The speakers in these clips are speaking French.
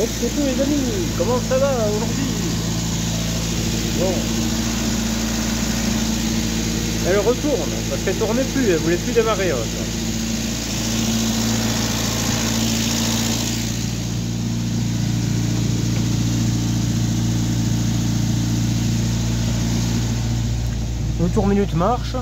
Et coucou les amis, comment ça va aujourd'hui? Bon, elle retourne, parce qu'elle tournait plus, elle voulait plus démarrer l'autre. Le tour minute marche.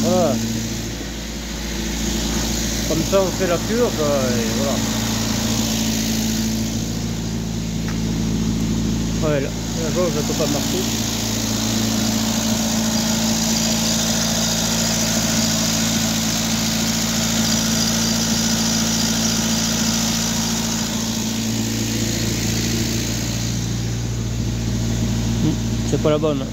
Voilà. Comme ça on fait la curve et voilà. Ouais, la gauche ne peut pas marcher. C'est pas la bonne.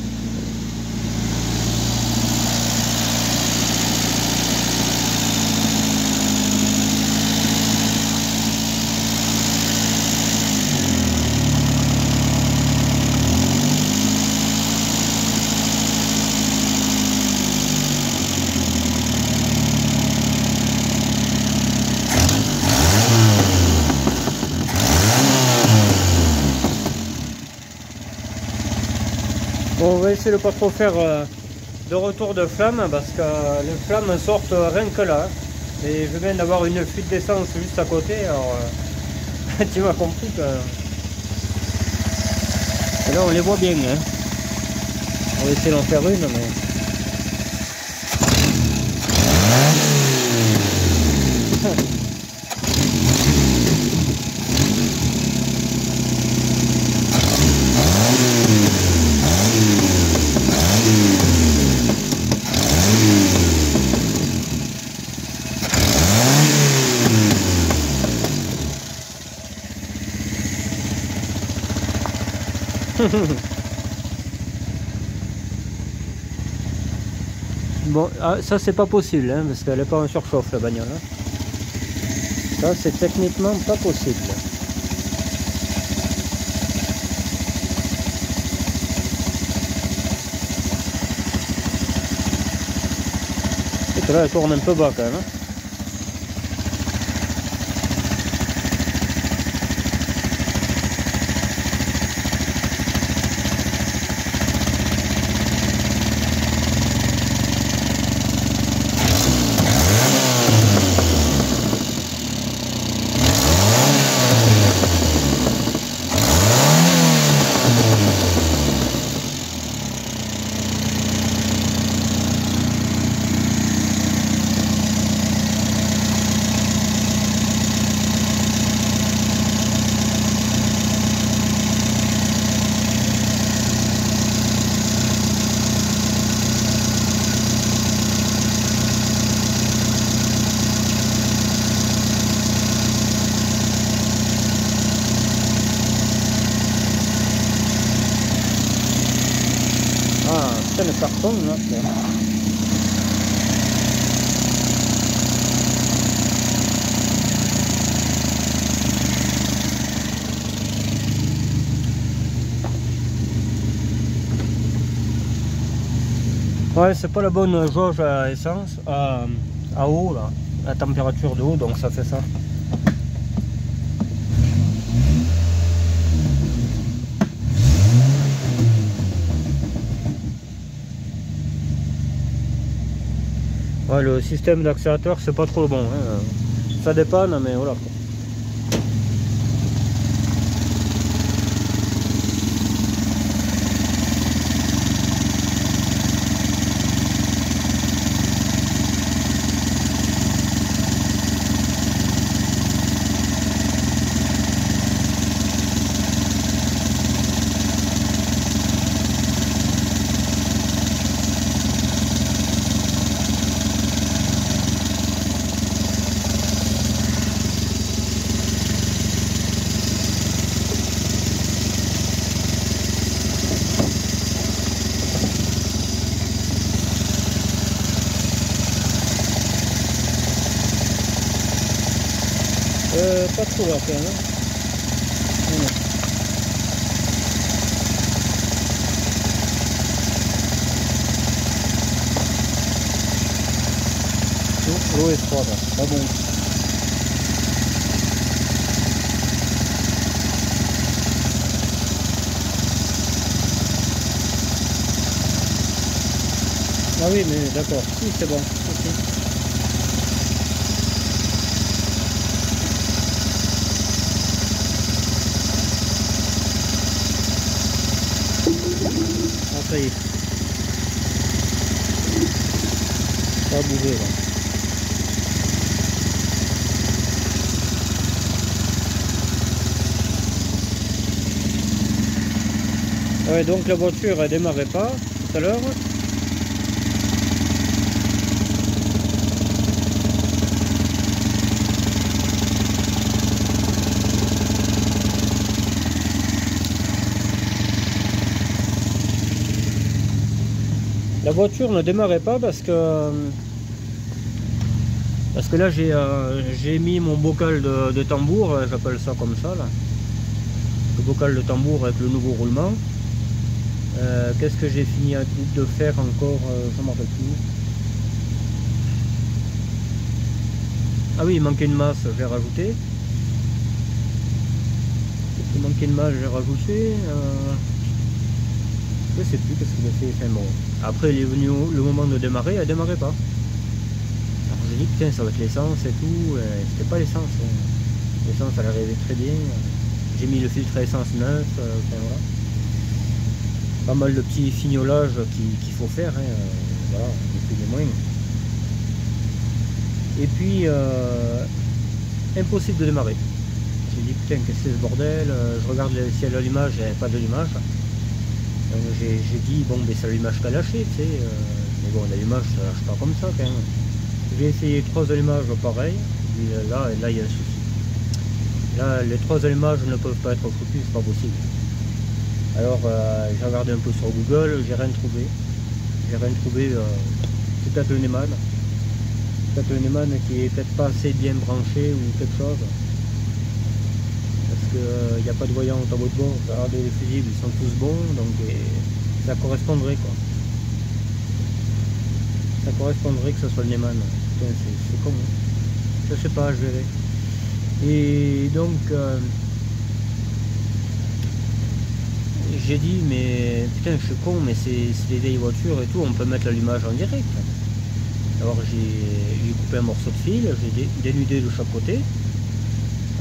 Bon, on va essayer de pas trop faire de retour de flamme parce que les flammes sortent rien que là. Et je viens d'avoir une fuite d'essence juste à côté, alors tu m'as compris que... Et là on les voit bien, hein. On va essayer d'en faire une, mais... Bon, ah, ça c'est pas possible, hein, parce qu'elle n'est pas en surchauffe la bagnole. Hein. Ça c'est techniquement pas possible. Et que là elle tourne un peu bas quand même. Hein. Ah, c'est le carton là. Ouais, c'est pas la bonne jauge à essence, à eau là, la température de eau, donc ça fait ça. Ouais, le système d'accélérateur c'est pas trop bon, hein. Ça dépanne, mais voilà quoi. Pas trop là quand même, hein. Non. L'eau est froide, pas bon. Ah oui, mais d'accord, si c'est bon. Okay. Ah, ça y est. Ça a bougé là. Ouais, donc la voiture elle démarrait pas tout à l'heure. La voiture ne démarrait pas parce que là j'ai mis mon bocal de tambour, j'appelle ça comme ça là. Le bocal de tambour avec le nouveau roulement. Qu'est-ce que j'ai fini de faire encore, je ne m'en rappelle plus. Ah oui, il manquait une masse, j'ai rajouté. Il manquait une masse, j'ai rajouté. Je sais plus qu'est-ce que j'ai fait. Enfin, bon. Après il est venu le moment de démarrer, elle démarrait pas. Alors j'ai dit putain ça va être l'essence et tout. C'était pas l'essence. L'essence elle arrivait très bien. J'ai mis le filtre à essence neuf. Enfin, voilà. Pas mal de petits fignolages qu'il faut faire. Hein, voilà, des plus des moins. Et puis impossible de démarrer. J'ai dit putain qu'est-ce que c'est ce bordel. Je regarde si elle a l'allumage, il n'y avait pas d'allumage. J'ai dit bon ben c'est l'allumage qui a lâché, tu sais, mais bon l'allumage ça lâche pas comme ça quand même. J'ai essayé 3 allumages pareil, et là il y a un souci. Là les 3 allumages ne peuvent pas être foutus, c'est pas possible. Alors j'ai regardé un peu sur Google, j'ai rien trouvé. J'ai rien trouvé, c'est peut-être le Neumann. Peut-être le Neumann qui est peut-être pas assez bien branché ou quelque chose. Parce qu'il n'y a pas de voyant au tableau de bord. Regardez les fusibles, ils sont tous bons, donc ça correspondrait quoi. Ça correspondrait que ce soit le Neumann. Putain, c'est con. Hein. Je sais pas, je verrai. Et donc j'ai dit mais putain je suis con, mais c'est des vieilles voitures et tout, on peut mettre l'allumage en direct. Alors j'ai coupé un morceau de fil, j'ai dénudé de chaque côté.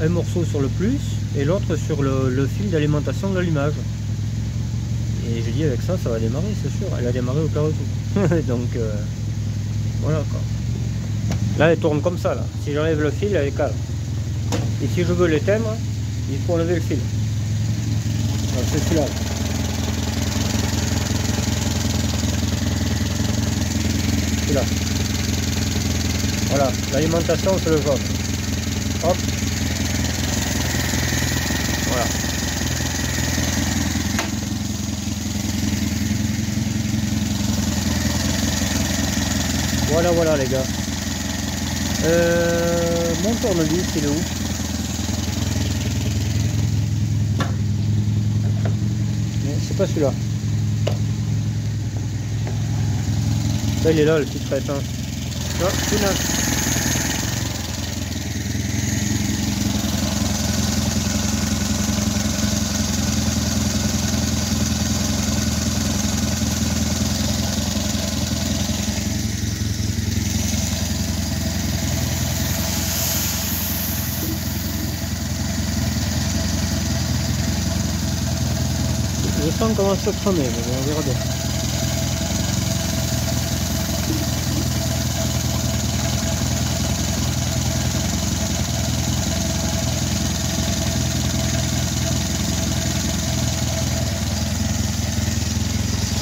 Un morceau sur le plus et l'autre sur le fil d'alimentation de l'allumage. Et j'ai dit avec ça, ça va démarrer, c'est sûr. Elle a démarré au cas où tout. Donc voilà quoi. Là elle tourne comme ça là. Si j'enlève le fil, elle est calme. Et si je veux l'éteindre, il faut enlever le fil. C'est celui-là. Celui-là. Voilà, l'alimentation c'est le jaune. Hop. Voilà. Voilà, voilà les gars. Mon tournevis, il est où? C'est pas celui-là. Là, il est là, le petit traite. Hein. Non, celui-là. l'instant commence à cramer, mais bon, on verra bien.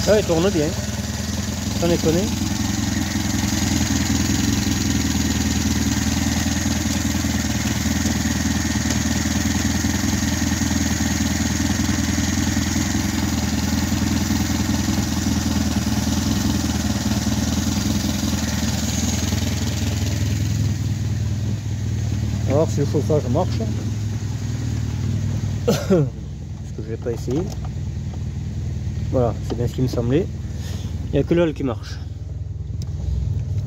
Ah, il tourne bien, sans déconner. On va voir si le chauffage marche. Parce que je n'ai pas essayé. Voilà, c'est bien ce qui me semblait. Il n'y a que l'ol qui marche.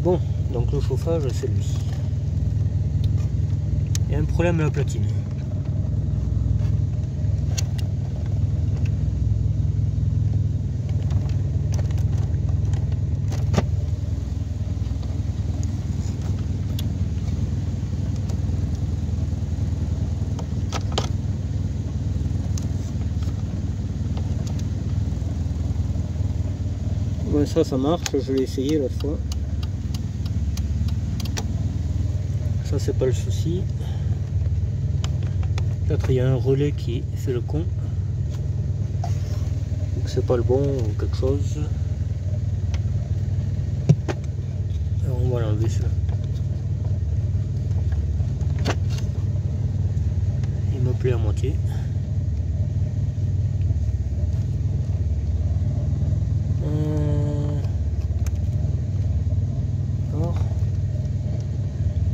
Bon, donc le chauffage, c'est lui. Il y a un problème à la platine. Bon, ça marche, je l'ai essayé l'autre fois. Ça, c'est pas le souci. Peut-être il y a un relais qui fait le con. Donc c'est pas le bon ou quelque chose. Alors on va l'enlever celui-là. Il me plaît à moitié.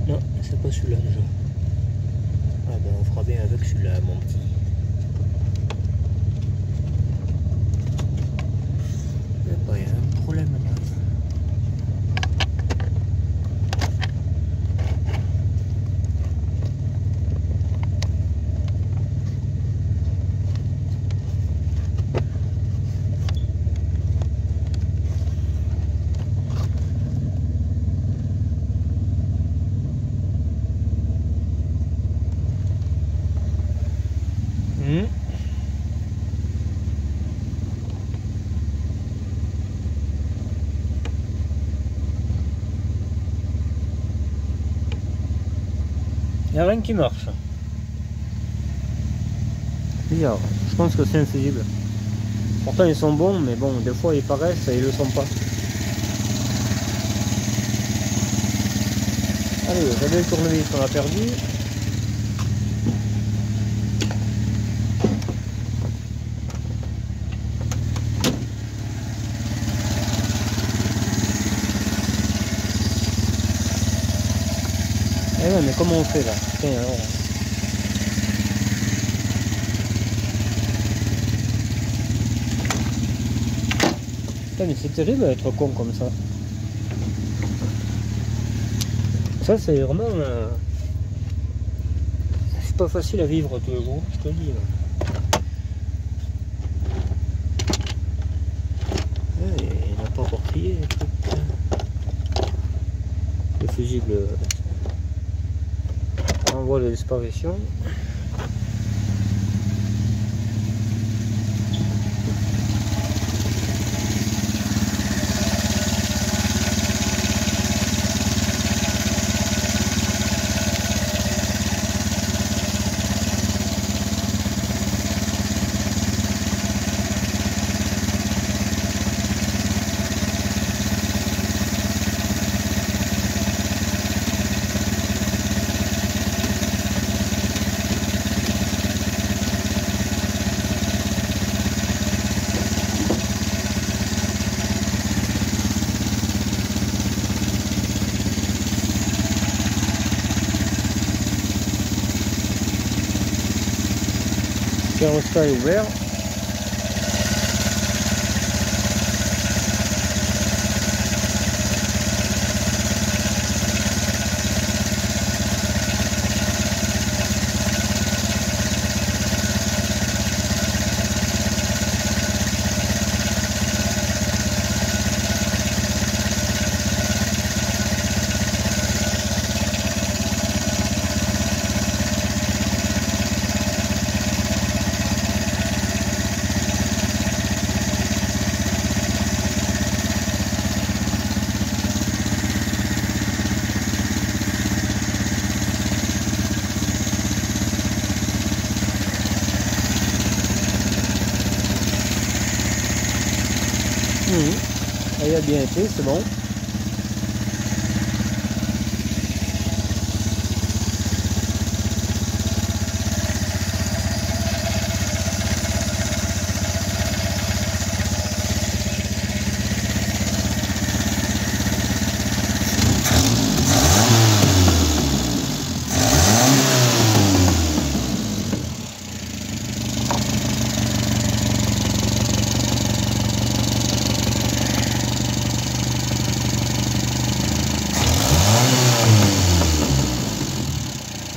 Non, c'est pas celui-là déjà. Ah ben on fera bien avec celui-là, mon petit. Il y a un problème là. Il n'y a rien qui marche. Bizarre. Je pense que c'est infusible. Pourtant ils sont bons, mais bon, des fois ils paraissent et ils le sont pas. Allez, j'avais le tournevis qu'on a perdu. Eh ouais, mais comment on fait là? Tiens, alors. Putain, mais c'est terrible d'être con comme ça. Ça, c'est vraiment... c'est pas facile à vivre tous les jours, je te le dis. Ouais, il n'a pas encore trié les trucs. Le fusible... en voie de disparition. Thermostat est ouvert. Ça y a bien été, c'est bon.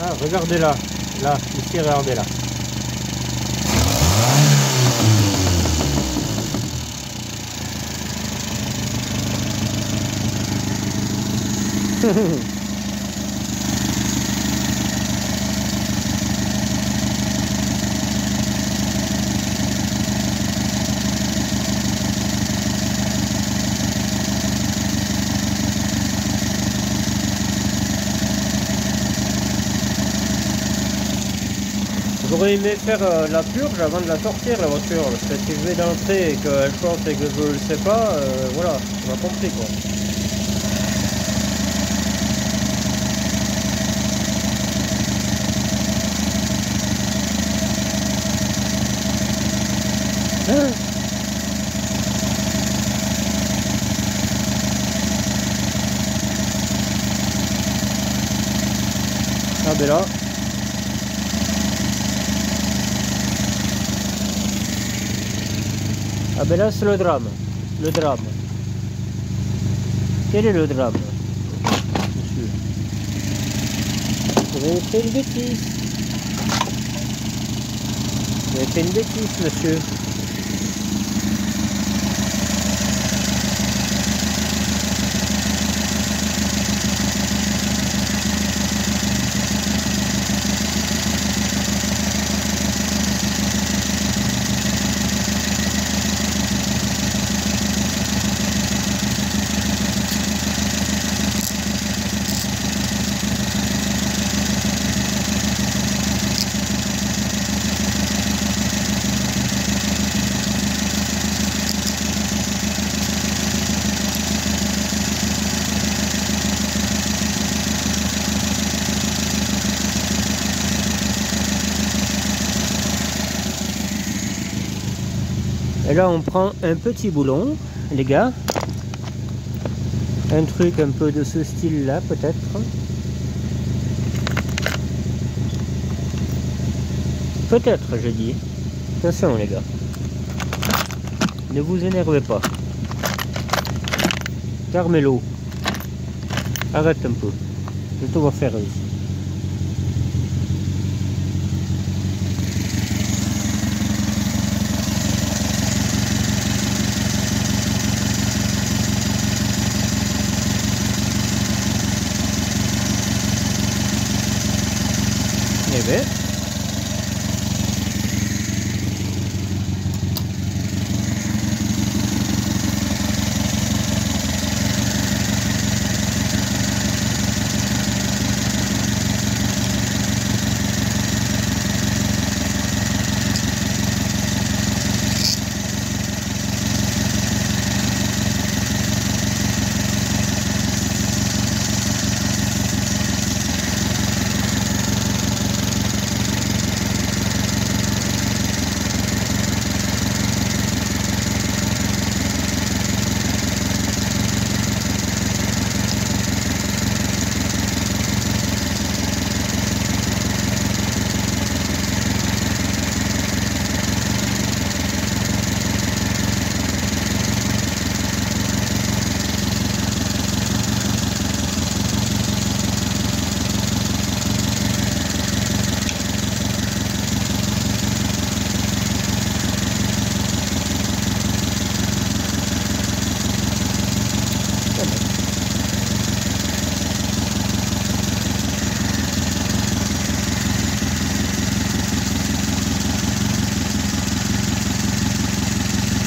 Ah, regardez là, ici, regardez là. J'aurais aimé faire la purge avant de la sortir la voiture, parce que si je vais d'entrée et qu'elle short et que je le sais pas, voilà, on a compris quoi. Ah ben là. Ah ben là c'est le drame. Le drame. Quel est le drame, monsieur? Vous avez fait une bêtise. Vous avez fait une bêtise, monsieur. Et là on prend un petit boulon, les gars. Un truc un peu de ce style là peut-être. Peut-être je dis. Attention les gars. Ne vous énervez pas. Carmelo. Arrête un peu. Je te vois faire ici. Eh bien.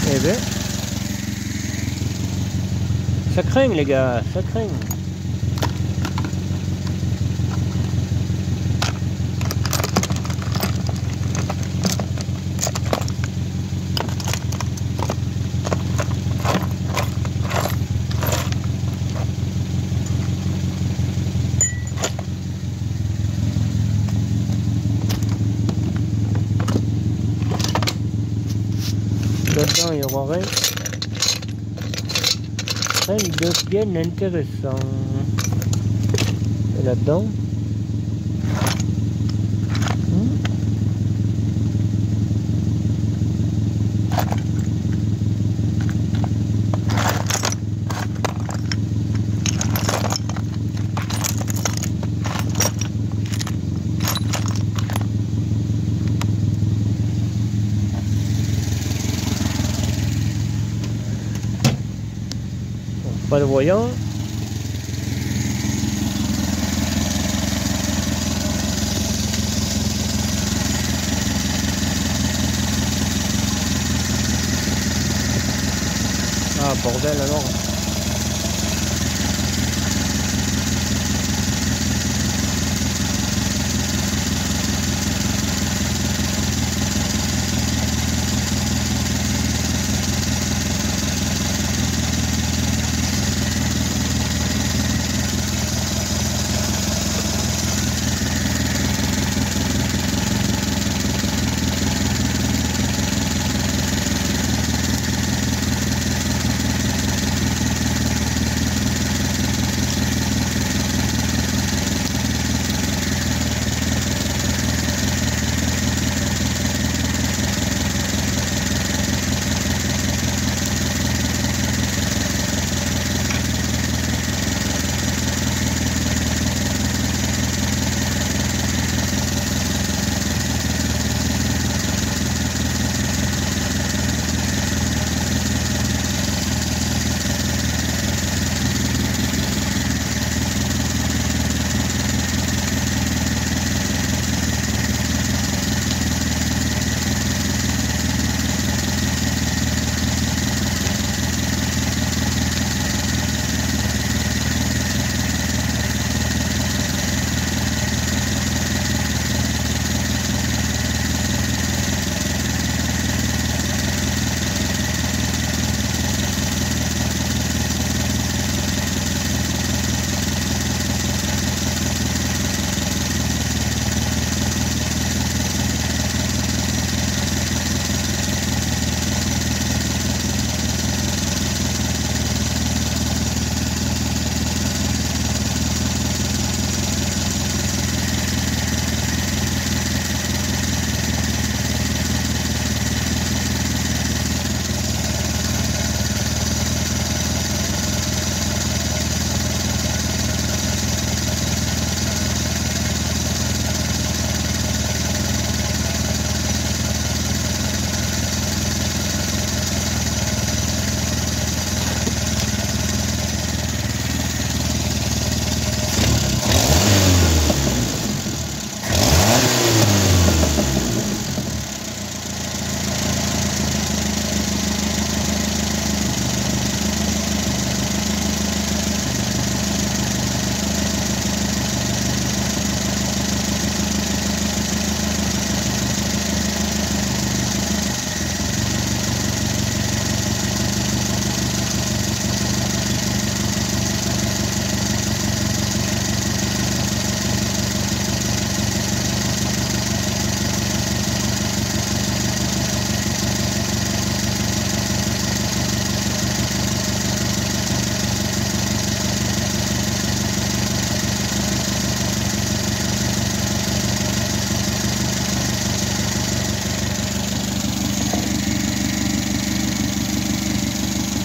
Eh bien, ça craint les gars, ça craint. Là-dedans, il y aura rien. Rien de bien intéressant. Et là-dedans. Pas de voyant. Ah bordel alors.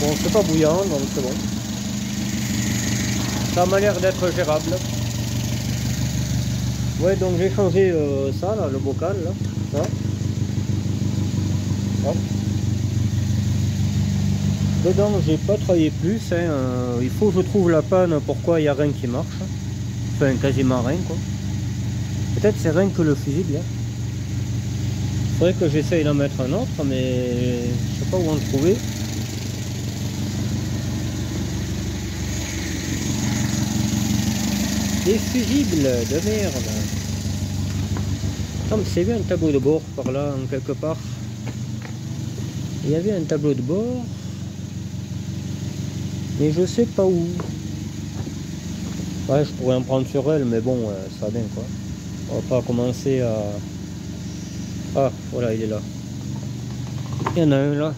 Bon, c'est pas bouillant, donc c'est bon. Ça m'a l'air d'être gérable. Ouais, donc j'ai changé ça, là, le bocal, là. Ça. Hop. Dedans, j'ai pas travaillé plus. Hein, il faut que je trouve la panne, pourquoi il n'y a rien qui marche. Enfin, quasiment rien, quoi. Peut-être c'est rien que le fusible. Hein. Faudrait que j'essaye d'en mettre un autre, mais je sais pas où en trouver. Des fusibles de merde. Comme c'est bien un tableau de bord par là, en quelque part. Il y avait un tableau de bord. Mais je sais pas où. Ouais, je pourrais en prendre sur elle, mais bon, ça va bien quoi. On va pas commencer à... Ah, voilà, il est là. Il y en a un là.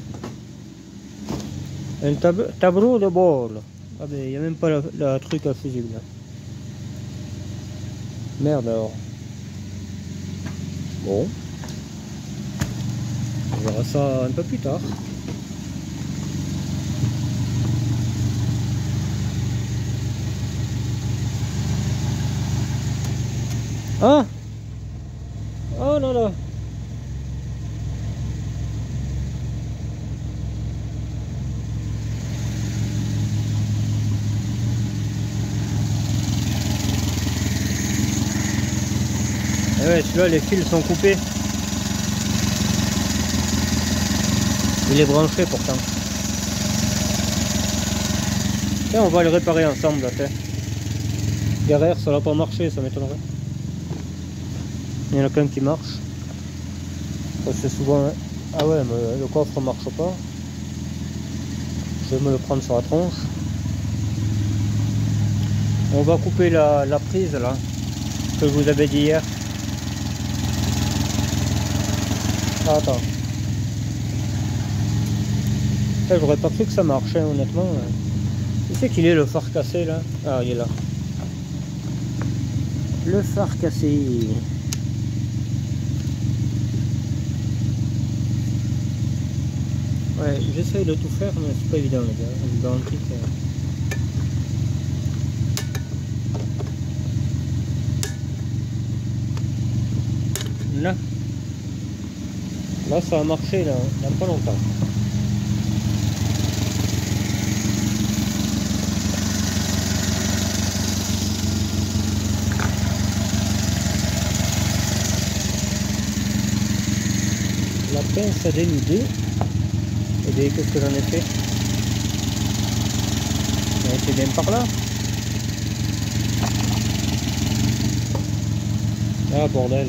Un tableau de bord. Ah ben, il n'y a même pas la truc à fusible. Merde alors. Bon. On verra ça un peu plus tard. Ah! Oh là là! Et ouais, celui-là, les fils sont coupés. Il est branché pourtant. Tiens, on va le réparer ensemble là, tiens. Derrière, ça va pas marcher, ça m'étonnerait. Il y en a qu'un qui marche. C'est souvent... Ah ouais, mais le coffre marche pas. Je vais me le prendre sur la tronche. On va couper la prise là, que je vous avais dit hier. Ah, attends. J'aurais pas cru que ça marchait, honnêtement. Où c'est qu'il est le phare cassé là? Ah, il est là. Le phare cassé. Ouais, j'essaye de tout faire, mais c'est pas évident les gars. Je vous garantis que... Là. Là, ça a marché là, il n'y a pas longtemps. La pince à dénuder. Et bien, qu'est-ce que j'en ai fait? On était bien par là. Ah bordel.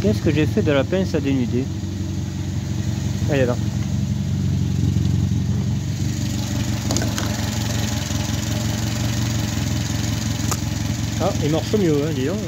Qu'est-ce que j'ai fait de la pince à dénuder? Elle est là. Ah, il marche mieux, hein, dis donc.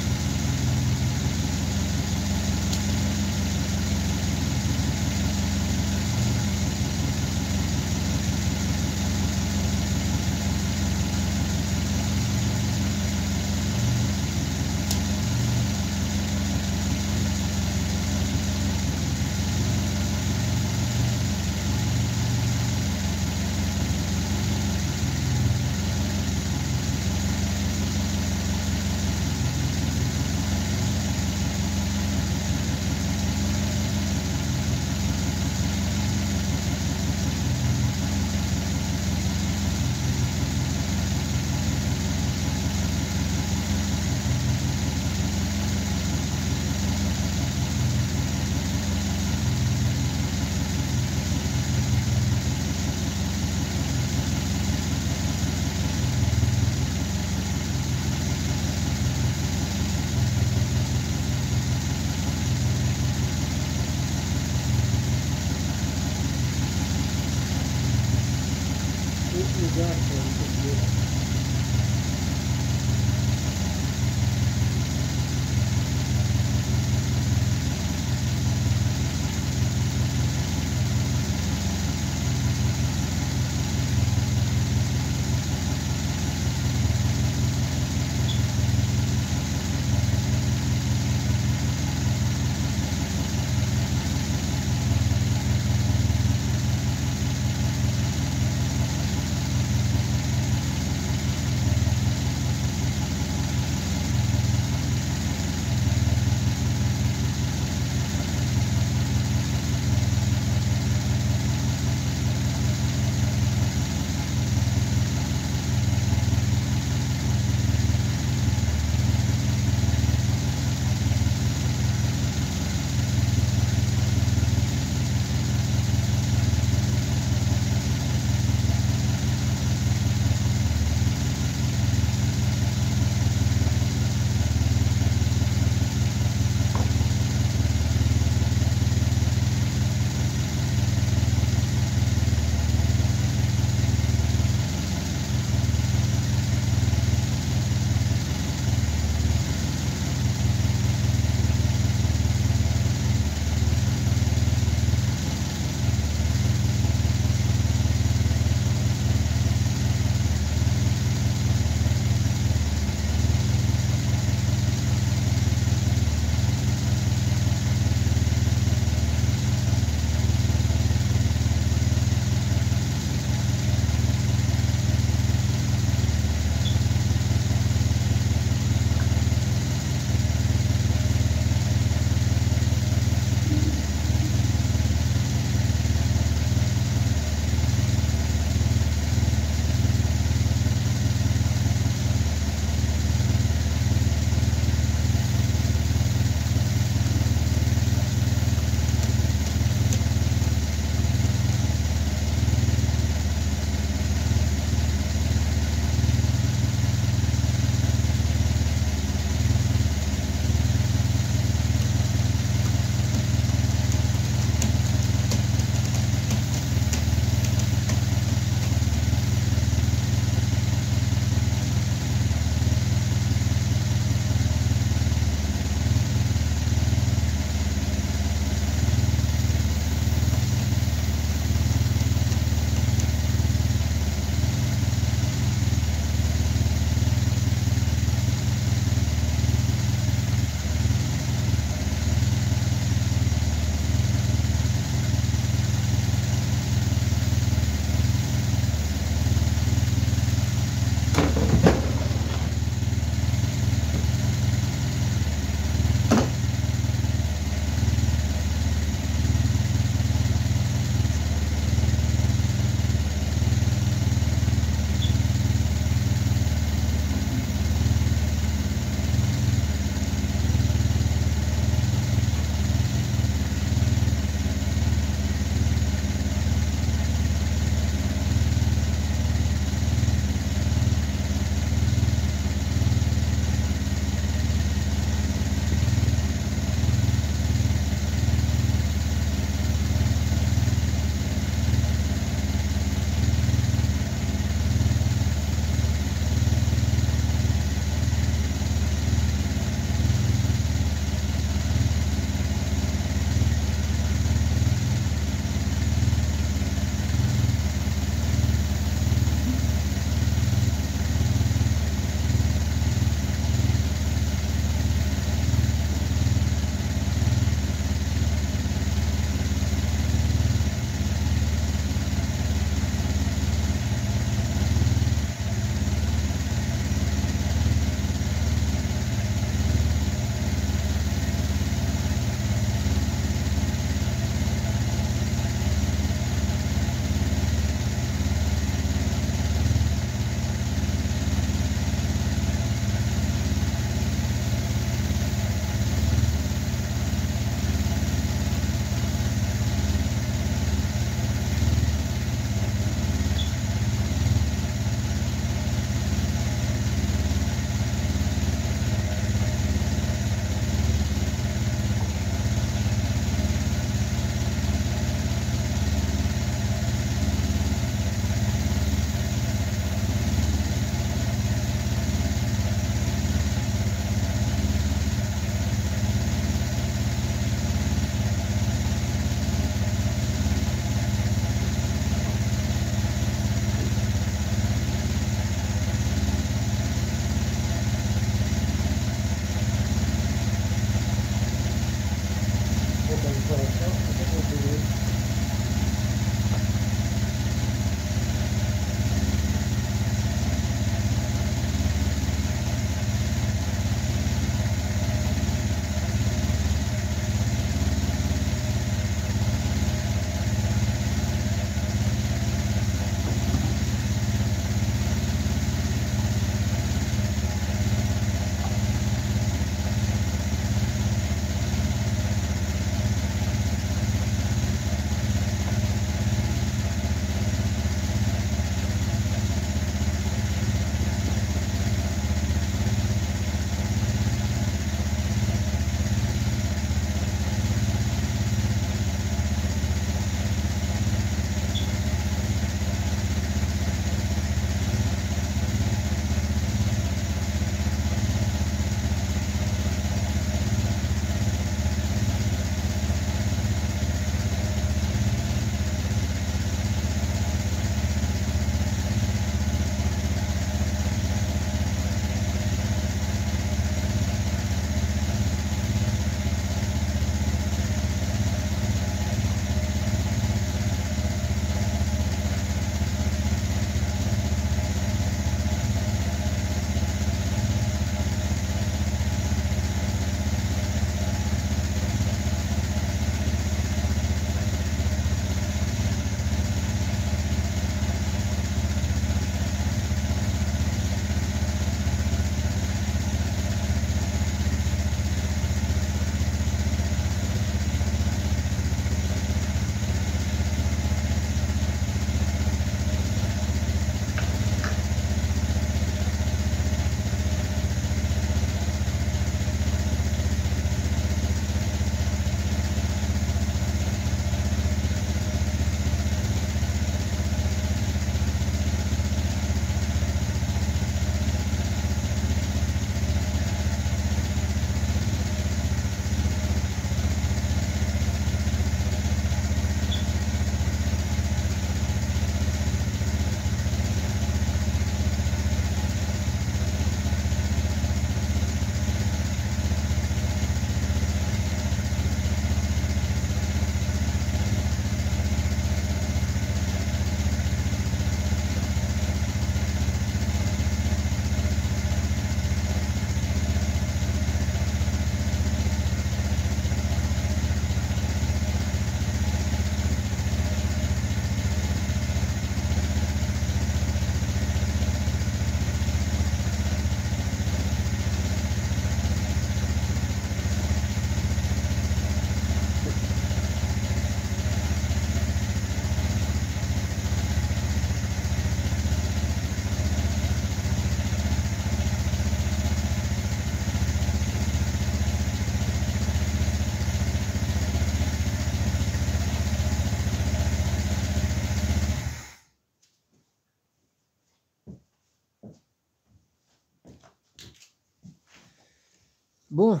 Bon,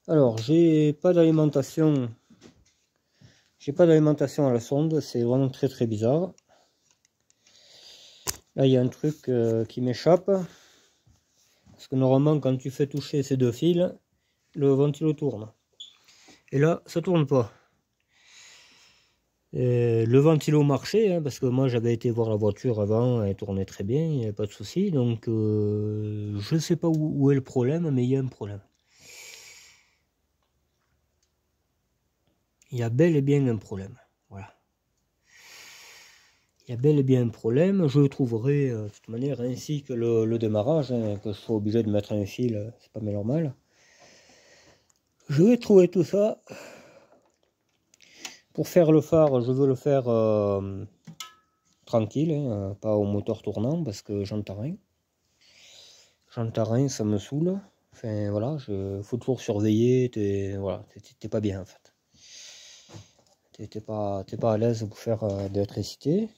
alors j'ai pas d'alimentation. J'ai pas d'alimentation à la sonde, c'est vraiment très très bizarre. Là il y a un truc qui m'échappe. Parce que normalement quand tu fais toucher ces deux fils, le ventilo tourne. Et là ça tourne pas. Le ventilo marchait, hein, parce que moi j'avais été voir la voiture avant, elle tournait très bien, il n'y avait pas de souci. Donc je sais pas où est le problème, mais il y a un problème. Il y a bel et bien un problème. Voilà. Il y a bel et bien un problème. Je le trouverai de toute manière, ainsi que le démarrage, hein, que je sois obligé de mettre un fil, c'est pas normal. Je vais trouver tout ça. Pour faire le phare, je veux le faire tranquille, hein, pas au moteur tournant, parce que j'entends rien. J'entends rien, ça me saoule. Enfin voilà, faut toujours surveiller, voilà, t'es pas bien en fait. T'es pas à l'aise pour faire de l'électricité.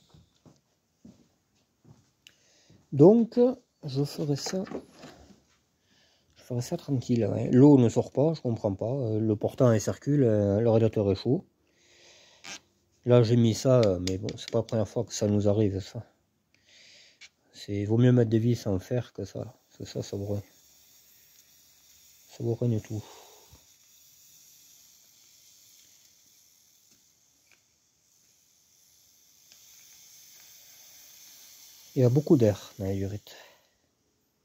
Donc je ferai ça tranquille. Ouais. L'eau ne sort pas, je comprends pas. Le portant elle circule, le radiateur est chaud. Là j'ai mis ça, mais bon, c'est pas la première fois que ça nous arrive ça. Vaut mieux mettre des vis en fer que ça. Parce que ça brûle. Ça brûle tout. Il y a beaucoup d'air dans les durites.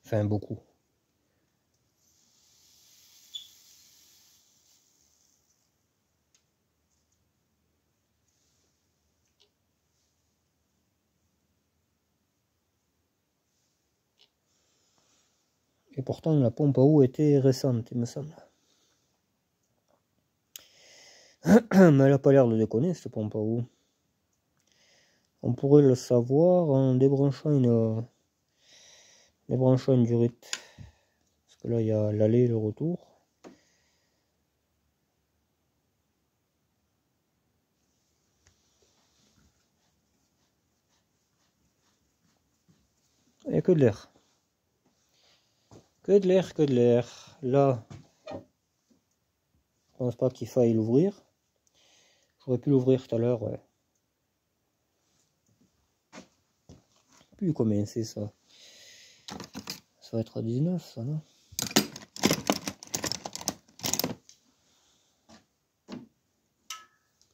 Enfin beaucoup. Et pourtant la pompe à eau était récente, il me semble. Mais elle n'a pas l'air de déconner cette pompe à eau. On pourrait le savoir en débranchant une durite. Parce que là il y a l'aller et le retour. Il n'y a que de l'air. Que de l'air, que de l'air. Là, je pense pas qu'il faille l'ouvrir. J'aurais pu l'ouvrir tout à l'heure, ouais. Plus combien c'est ça? Ça va être à 19 ça, non?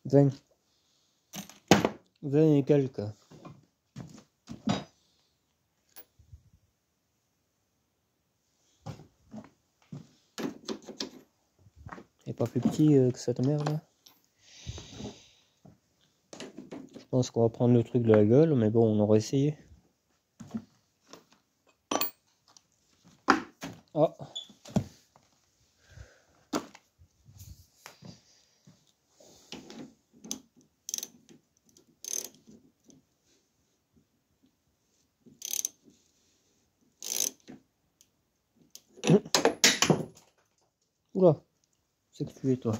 20. 20 et quelques. Et pas plus petit que cette merde là. Je pense qu'on va prendre le truc de la gueule, mais bon, on aurait essayé. Ah. Oula, c'est que tu es toi.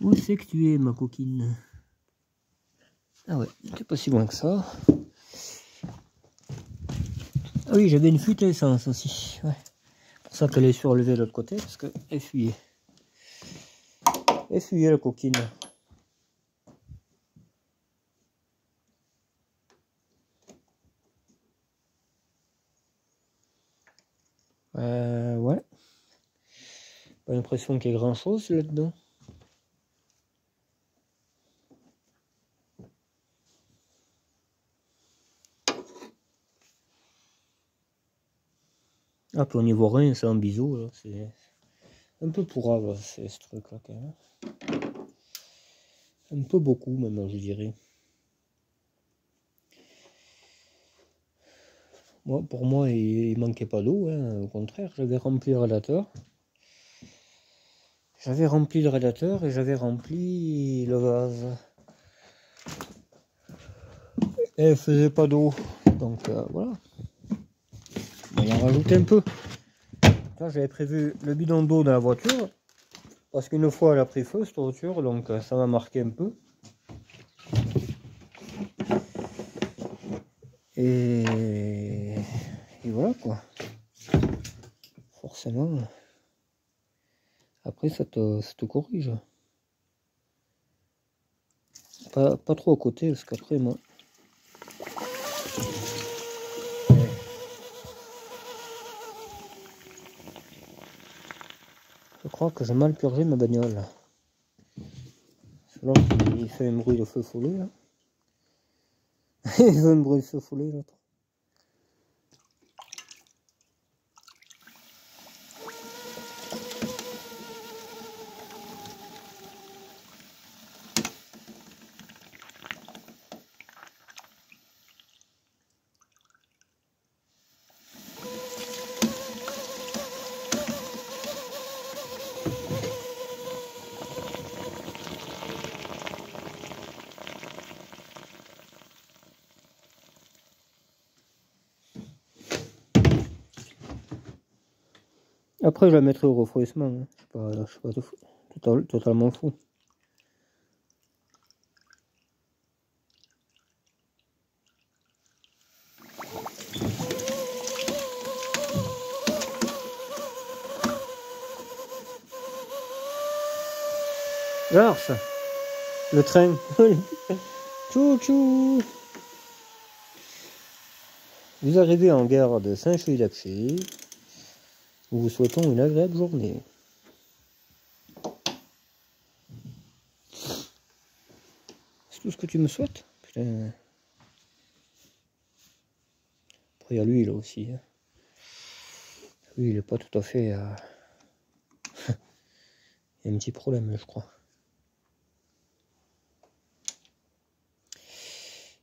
Où c'est que tu es ma coquine? Ah ouais, c'est pas si loin que ça. Ah oui, j'avais une fuite à essence aussi. Ouais. Pour ça qu'elle est surlevée de l'autre côté, parce que essuyée. Essuyée la coquine. Ouais. Pas l'impression qu'il y ait grand chose là-dedans. Ah, puis on n'y voit rien, c'est un bisou. C'est un peu pourrave, ce truc-là, quand même. Un peu beaucoup, même, je dirais. Moi, pour moi, il manquait pas d'eau, hein. Au contraire, j'avais rempli le radiateur. J'avais rempli le radiateur et j'avais rempli le vase. Et il faisait pas d'eau. Donc voilà. On va y en rajouter un peu. Là, j'avais prévu le bidon d'eau dans la voiture. Parce qu'une fois, elle a pris feu, cette voiture. Donc ça m'a marqué un peu. Et voilà quoi. forcément. Après, ça te corrige. Pas trop à côté, parce qu'après, moi... Je crois que j'ai mal purgé ma bagnole. Là, il fait un bruit de feu follet, là. Il fait un bruit de feu follet, là. Après, je la mettrai au refroidissement. Hein. Je suis pas totalement fou. Alors ça, le train. Tchou tchou. Vous arrivez en gare de Saint-Chély-d'Apcher. Nous vous souhaitons une agréable journée. C'est tout ce que tu me souhaites? Putain. Après, il y a lui là aussi. Hein. Lui, il est pas tout à fait... Il y a un petit problème, je crois.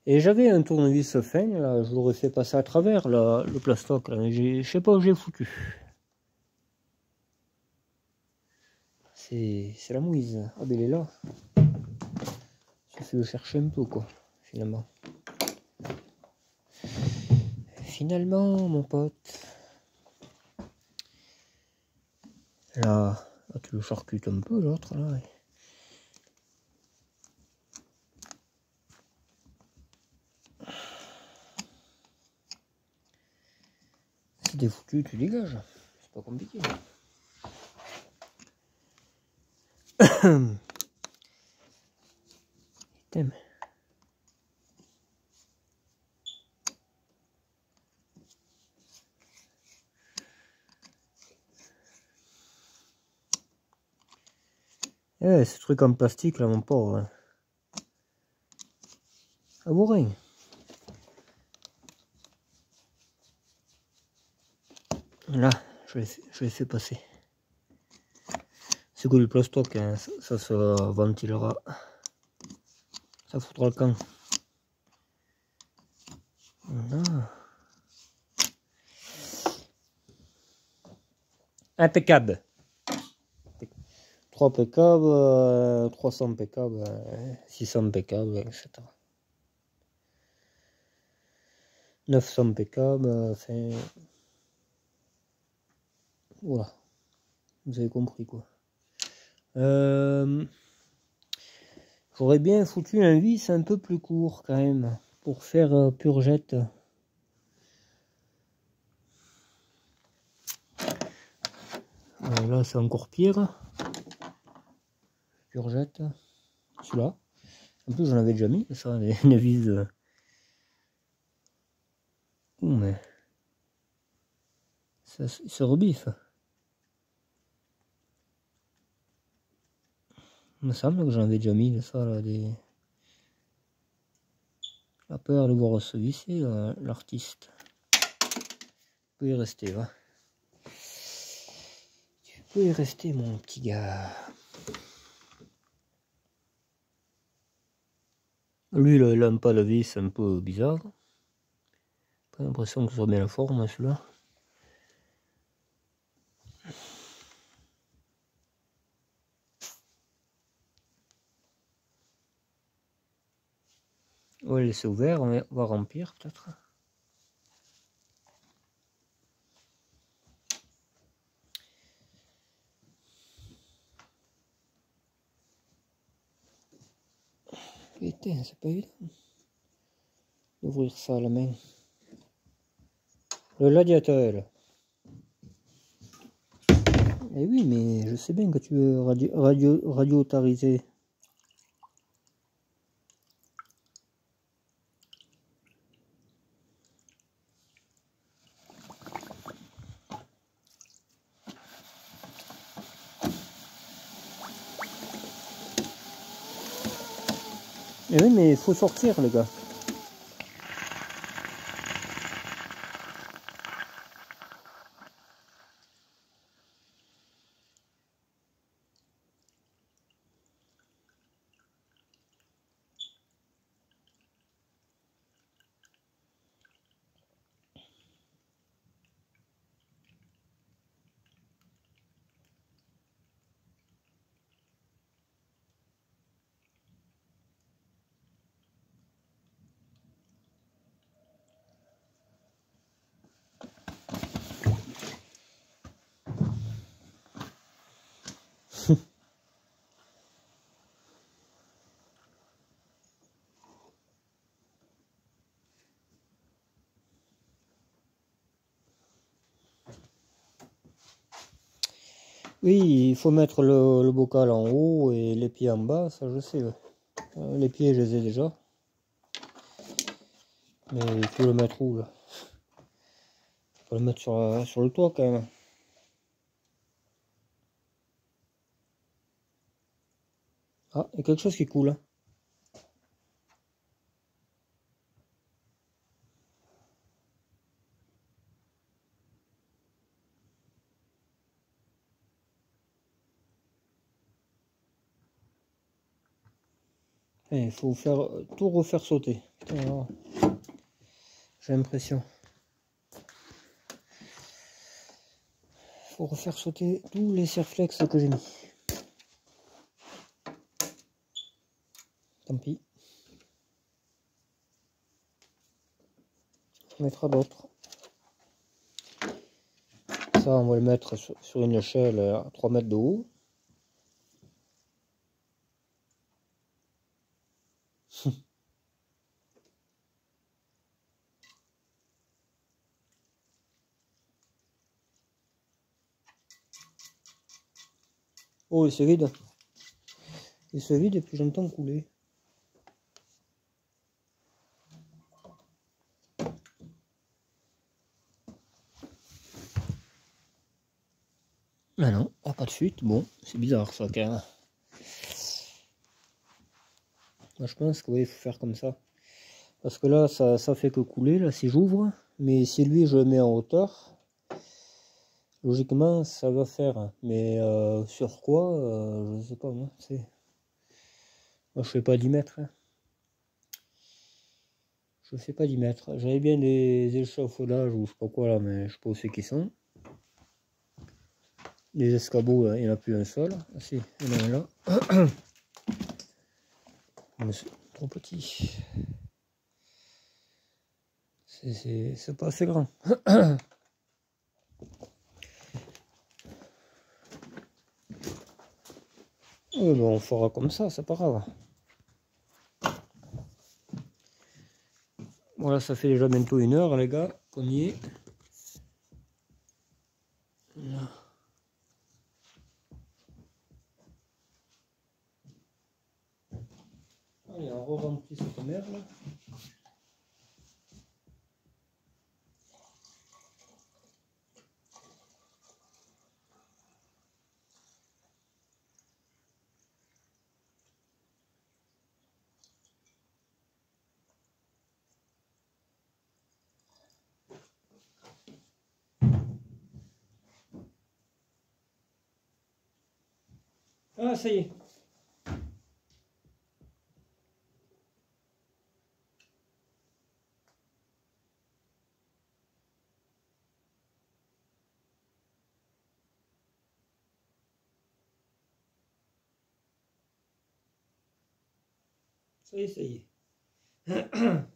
Et j'avais un tournevis fin, là, je l'aurais fait passer à travers le plastoc. Je sais pas où j'ai foutu. C'est la mouise. Ah ben il est là. Suffit de chercher un peu quoi, finalement. Finalement, mon pote. Là tu le charcutes un peu l'autre là. Si t'es foutu, tu dégages. C'est pas compliqué. Putain. Eh, ce truc en plastique là, mon pauvre. Hein. Ah bourrin. Là, je l'ai fait passer. C'est que du plastoc, hein. Ça se ventilera. Ça foutra le camp. Voilà. Impeccable. 3 impeccables, 300 impeccables, 600 impeccables, etc. 900 impeccables, enfin... Voilà. Vous avez compris quoi. J'aurais bien foutu un vis un peu plus court quand même, pour faire purgette. Là c'est encore pire. Purgette. Celui-là. En plus j'en avais déjà mis, ça, les vis. Ouh mais... Ça se rebiffe. Il me semble que j'en avais déjà mis de ça là, la peur de voir se visser l'artiste. Tu peux y rester, va. Tu peux y rester, mon petit gars. Lui, il a pas de vis un peu bizarre. Pas l'impression que ce soit bien la forme, celui-là. On va le laisser ouvert, on va remplir peut-être. Putain, c'est pas évident d'ouvrir ça à la main. Le radiateur. Eh oui, mais je sais bien que tu veux radio-autoriser. Eh oui, mais il faut sortir, les gars. Oui, il faut mettre le bocal en haut et les pieds en bas, ça je sais. Ouais. Les pieds, je les ai déjà. Mais il faut le mettre où là? Il faut le mettre sur le toit quand même. Ah, il y a quelque chose qui coule. Hein. Il faut faire tout refaire sauter. Putain, alors, j'ai l'impression. Il faut refaire sauter tous les serflex que j'ai mis. Tant pis. On mettra d'autres. Ça, on va le mettre sur une échelle à 3 mètres de haut. Oh, il se vide. Il se vide et puis j'entends couler. Ah non, pas de fuite. Bon, c'est bizarre ça quand même. Moi, je pense que oui, il faut faire comme ça. Parce que là, ça fait que couler, là, si j'ouvre. Mais si lui, je le mets en hauteur, logiquement, ça va faire. Mais sur quoi, je sais pas, moi. Moi, je fais pas 10 mètres. Hein. Je fais pas 10 mètres. J'avais bien des échafaudages ou je sais pas quoi là, mais je sais pas où c'est qu'ils sont. Les escabeaux, là, il n'y en a plus un seul. Ah si, il y en a un là. Mais c'est trop petit. C'est pas assez grand. Oui, ben on fera comme ça, c'est pas grave. Voilà, ça fait déjà bientôt 1 heure, les gars, qu'on y est. Là. Allez, on re-remplit cette merde là. Ah, ça y est. Ça y est, ça y est.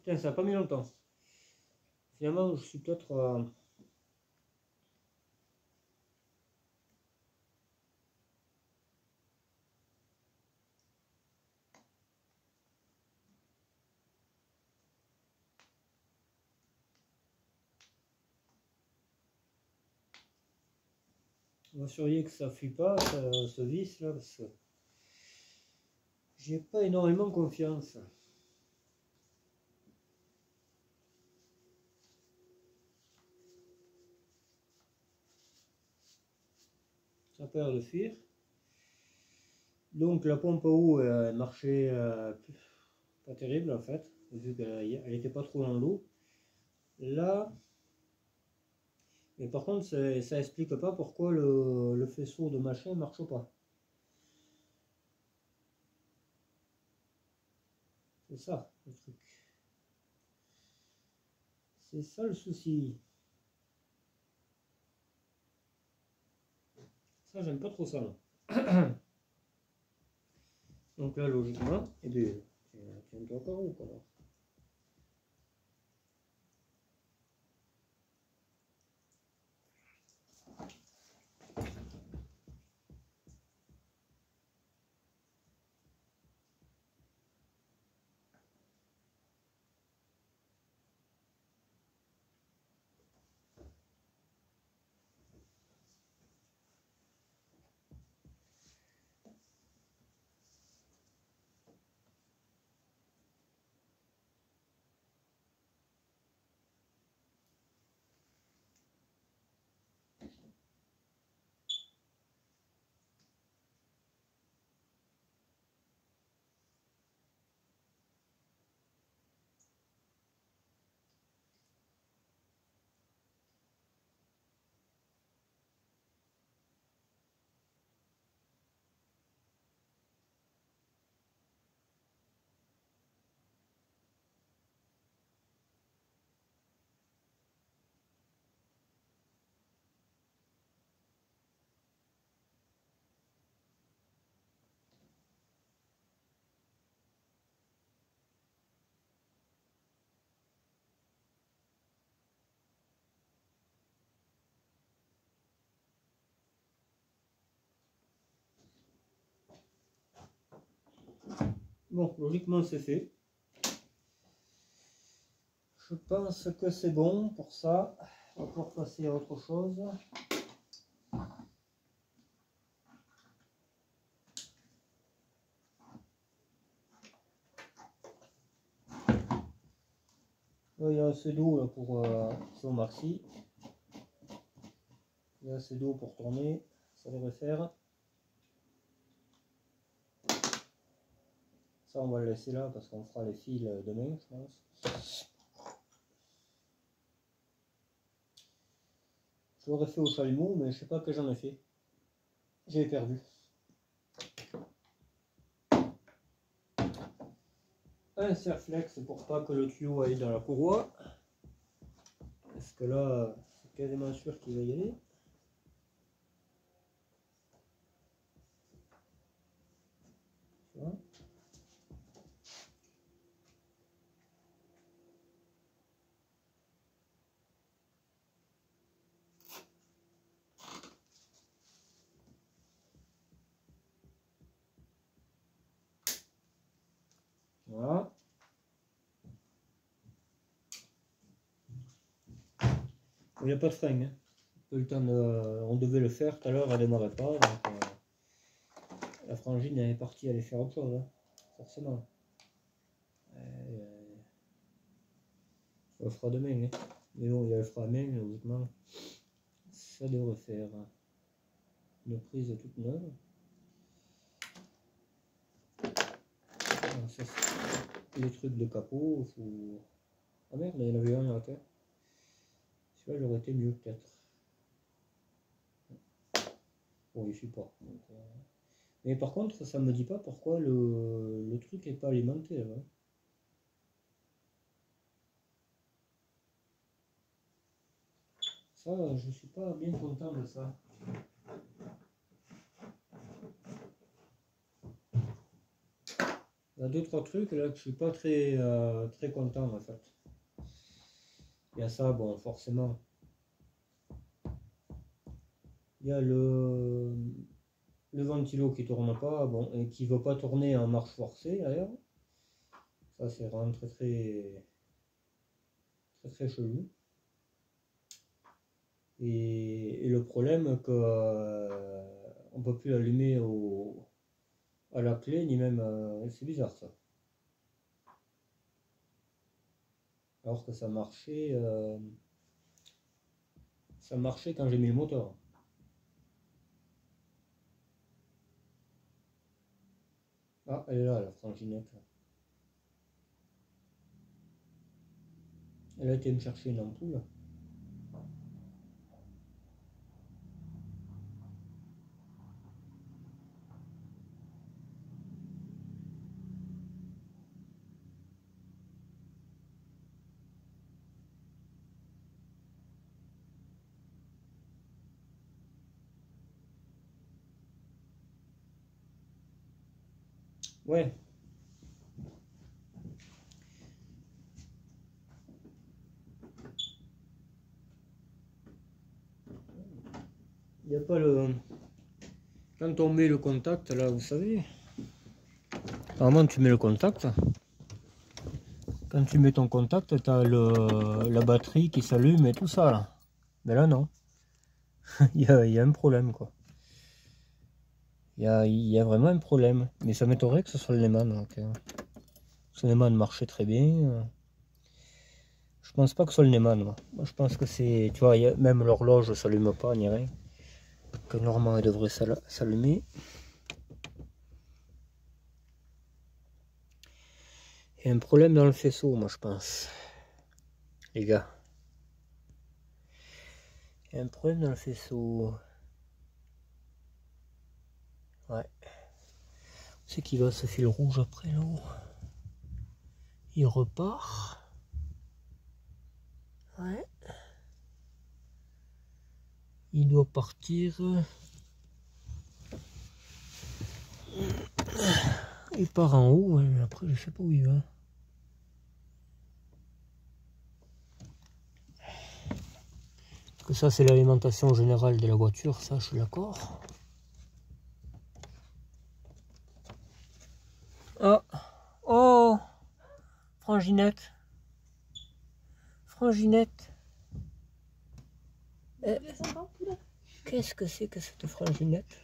Tiens, ça n'a pas mis longtemps. Finalement, je suis peut-être... On va surveiller que ça fuit pas, ce vis là, parce que j'ai pas énormément confiance. Ça a peur de fuir. Donc la pompe à eau marchait pas terrible en fait, vu qu'elle n'était pas trop dans l'eau. Là, mais par contre ça explique pas pourquoi le faisceau de machin marche pas. C'est ça le truc. C'est ça le souci. Ça j'aime pas trop ça. Là. Donc là logiquement, eh bien, tiens-toi encore où alors. Bon, logiquement c'est fait. Je pense que c'est bon pour ça. On va pouvoir passer à autre chose. Là, il y a assez d'eau pour son maxi. Il y a assez d'eau pour tourner. Ça devrait faire. Ça, on va le laisser là parce qu'on fera les fils demain, je pense. Je l'aurais fait au chalumeau, mais je sais pas que j'en ai fait. J'ai perdu. Un serflex pour pas que le tuyau aille dans la courroie. Parce que là, c'est quasiment sûr qu'il va y aller. Voilà. Voilà. Il n'y a pas de frein. Hein. Le temps on devait le faire tout à l'heure, elle démarrait pas. Donc, la frangine elle est partie aller faire autre chose, hein, forcément. On le fera demain. Hein. Mais bon, il y a le fera demain, logiquement. Ça devrait faire une prise toute neuve. Alors, ça, c'est les trucs de capot. Faut... Ah merde, il y en avait un à la terre. Celui-là, j'aurais été mieux peut-être. Bon, il suit pas. Donc, mais par contre, ça me dit pas pourquoi le truc est pas alimenté là. Ça, je suis pas bien content de ça. Il y a deux trois trucs là que je suis pas très très content en fait. Il y a ça, bon, forcément. Il y a le ventilo qui tourne pas, bon, et qui veut pas tourner en marche forcée d'ailleurs. Ça, c'est vraiment très chelou. Et le problème que on peut plus l'allumer à la clé, ni même... c'est bizarre ça. Alors que ça marchait quand j'ai mis le moteur. Ah, elle est là, la franginette. Elle a été me chercher une ampoule. Ouais. Il n'y a pas le... Quand on met le contact, là, vous savez... Normalement, tu mets le contact. Quand tu mets ton contact, tu as la batterie qui s'allume et tout ça, là. Mais là, non. il y a un problème, quoi. Il y a vraiment un problème. Mais ça m'étonnerait que ce soit le Neumann. Donc, ce Neumann marchait très bien. Je pense pas que ce soit le Neumann. Moi, je pense que c'est... Tu vois, même l'horloge ne s'allume pas ni rien. Que normalement, elle devrait s'allumer. Il y a un problème dans le faisceau, moi, je pense. Les gars. Il y a un problème dans le faisceau. Ouais. C'est qu'il va ce fil rouge après là-haut. Il repart. Ouais. Il doit partir. Il part en haut, ouais, mais après je sais pas où il va. Parce que ça c'est l'alimentation générale de la voiture, ça je suis d'accord. Ah. Oh, Franginette. Franginette. Qu'est-ce que c'est que cette franginette?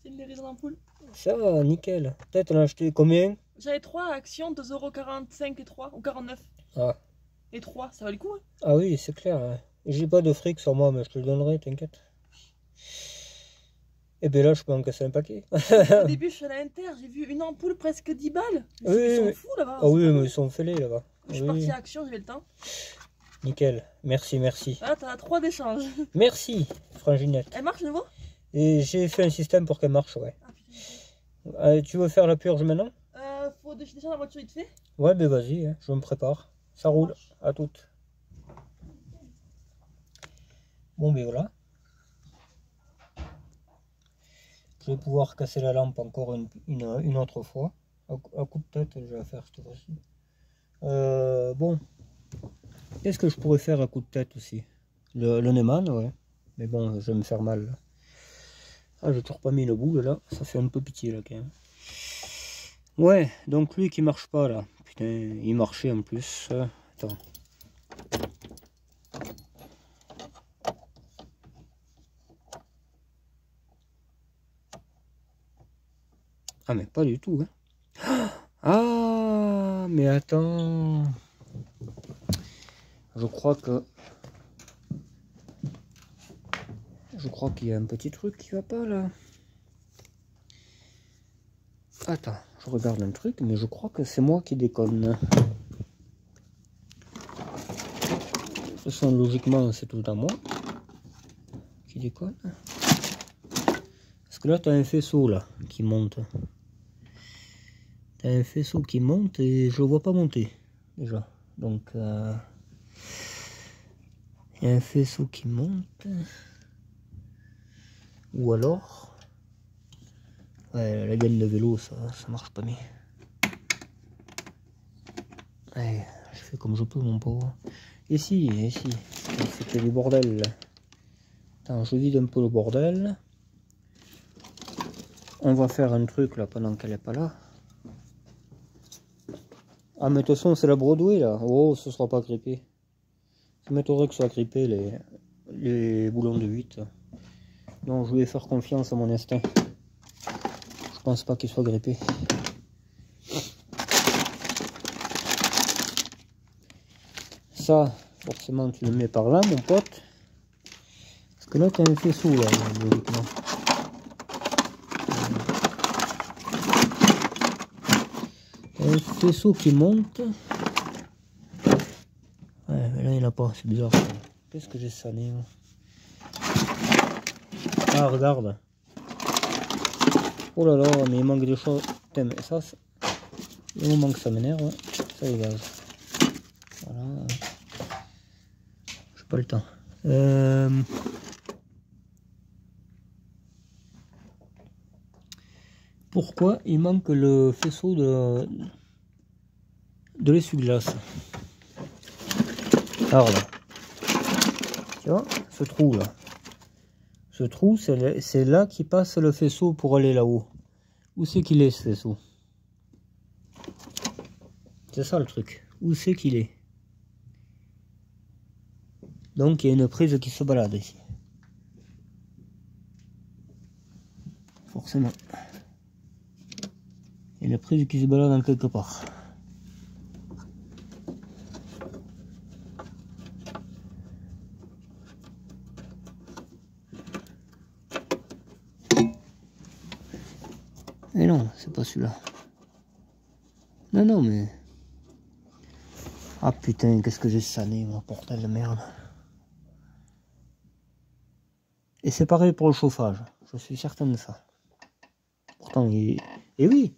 C'est une livraison d'ampoule. Ça va, nickel. Peut-être on a acheté combien? J'avais 3 actions, 2,45 € et 3, ou 49. Ah. Et 3, ça va le coup, hein? Ah oui, c'est clair. Hein. J'ai pas de fric sur moi, mais je te le donnerai, t'inquiète. Et bien là, je peux en casser un paquet. Au début, je suis à l'Inter, j'ai vu une ampoule presque 10 balles. Ils sont fous là-bas. Ah oui, mais ils sont fêlés là-bas. Je suis parti à Action, j'avais le temps. Nickel, merci, merci. Ah, t'en as 3 d'échanges. Merci, Franginette. Elle marche de nouveau? Et j'ai fait un système pour qu'elle marche, ouais. Ah, putain, tu veux faire la purge maintenant? Faut décharger la voiture vite fait. Ouais, ben vas-y, hein, je me prépare. Ça roule, à toutes. Bon, ben voilà. Je vais pouvoir casser la lampe encore une autre fois. À coup de tête, je vais la faire cette fois-ci. Bon. Qu'est-ce que je pourrais faire à coup de tête aussi? Le Neumann, ouais. Mais bon, je vais me faire mal. Là. Ah, j'ai toujours pas mis le bout là. Ça fait un peu pitié là quand même. Ouais, donc lui qui marche pas là. Putain, il marchait en plus. Attends. Ah mais pas du tout. Hein. Ah mais attends. Je crois qu'il y a un petit truc qui va pas là. Attends, je regarde un truc, mais je crois que c'est moi qui déconne. De toute façon, logiquement, c'est tout à moi qui déconne. Parce que là, tu as un faisceau là qui monte. Tu as un faisceau qui monte et je le vois pas monter déjà. Donc, il y a un faisceau qui monte. Ou alors... Ouais, la gaine de vélo, ça marche pas bien. Ouais, je fais comme je peux, mon pauvre. Et si, c'était du bordel. Attends, je vide un peu le bordel. On va faire un truc là pendant qu'elle est pas là. Ah, mais de toute façon, c'est la Broadway là. Oh, ce sera pas grippé. Ça m'étonnerait que ce soit grippé les boulons de 8. Donc je vais faire confiance à mon instinct. Je pense pas qu'il soit grippé. Ça, forcément tu le mets par là mon pote. Parce que là tu as un faisceau là, logiquement. Un faisceau qui monte. Ouais, mais là il n'y en a pas, c'est bizarre. Qu'est-ce que j'ai sané moi? Ah, regarde. Oh là là, mais il manque de choses. Putain, mais ça, le moment que ça m'énerve, ça dégage. Voilà. J'ai pas le temps. Pourquoi il manque le faisceau de l'essuie-glace? Alors là, tu vois, ce trou là. Ce trou, c'est là qui passe le faisceau pour aller là-haut. Où c'est qu'il est ce faisceau? C'est ça le truc. Où c'est qu'il est? Donc il y a une prise qui se balade ici. Forcément. Il y a une prise qui se balade en quelque part. Mais non, c'est pas celui-là. Non, non, mais... Ah putain, qu'est-ce que j'ai sané, mon portail de merde. Et c'est pareil pour le chauffage. Je suis certain de ça. Pourtant, il... Et oui!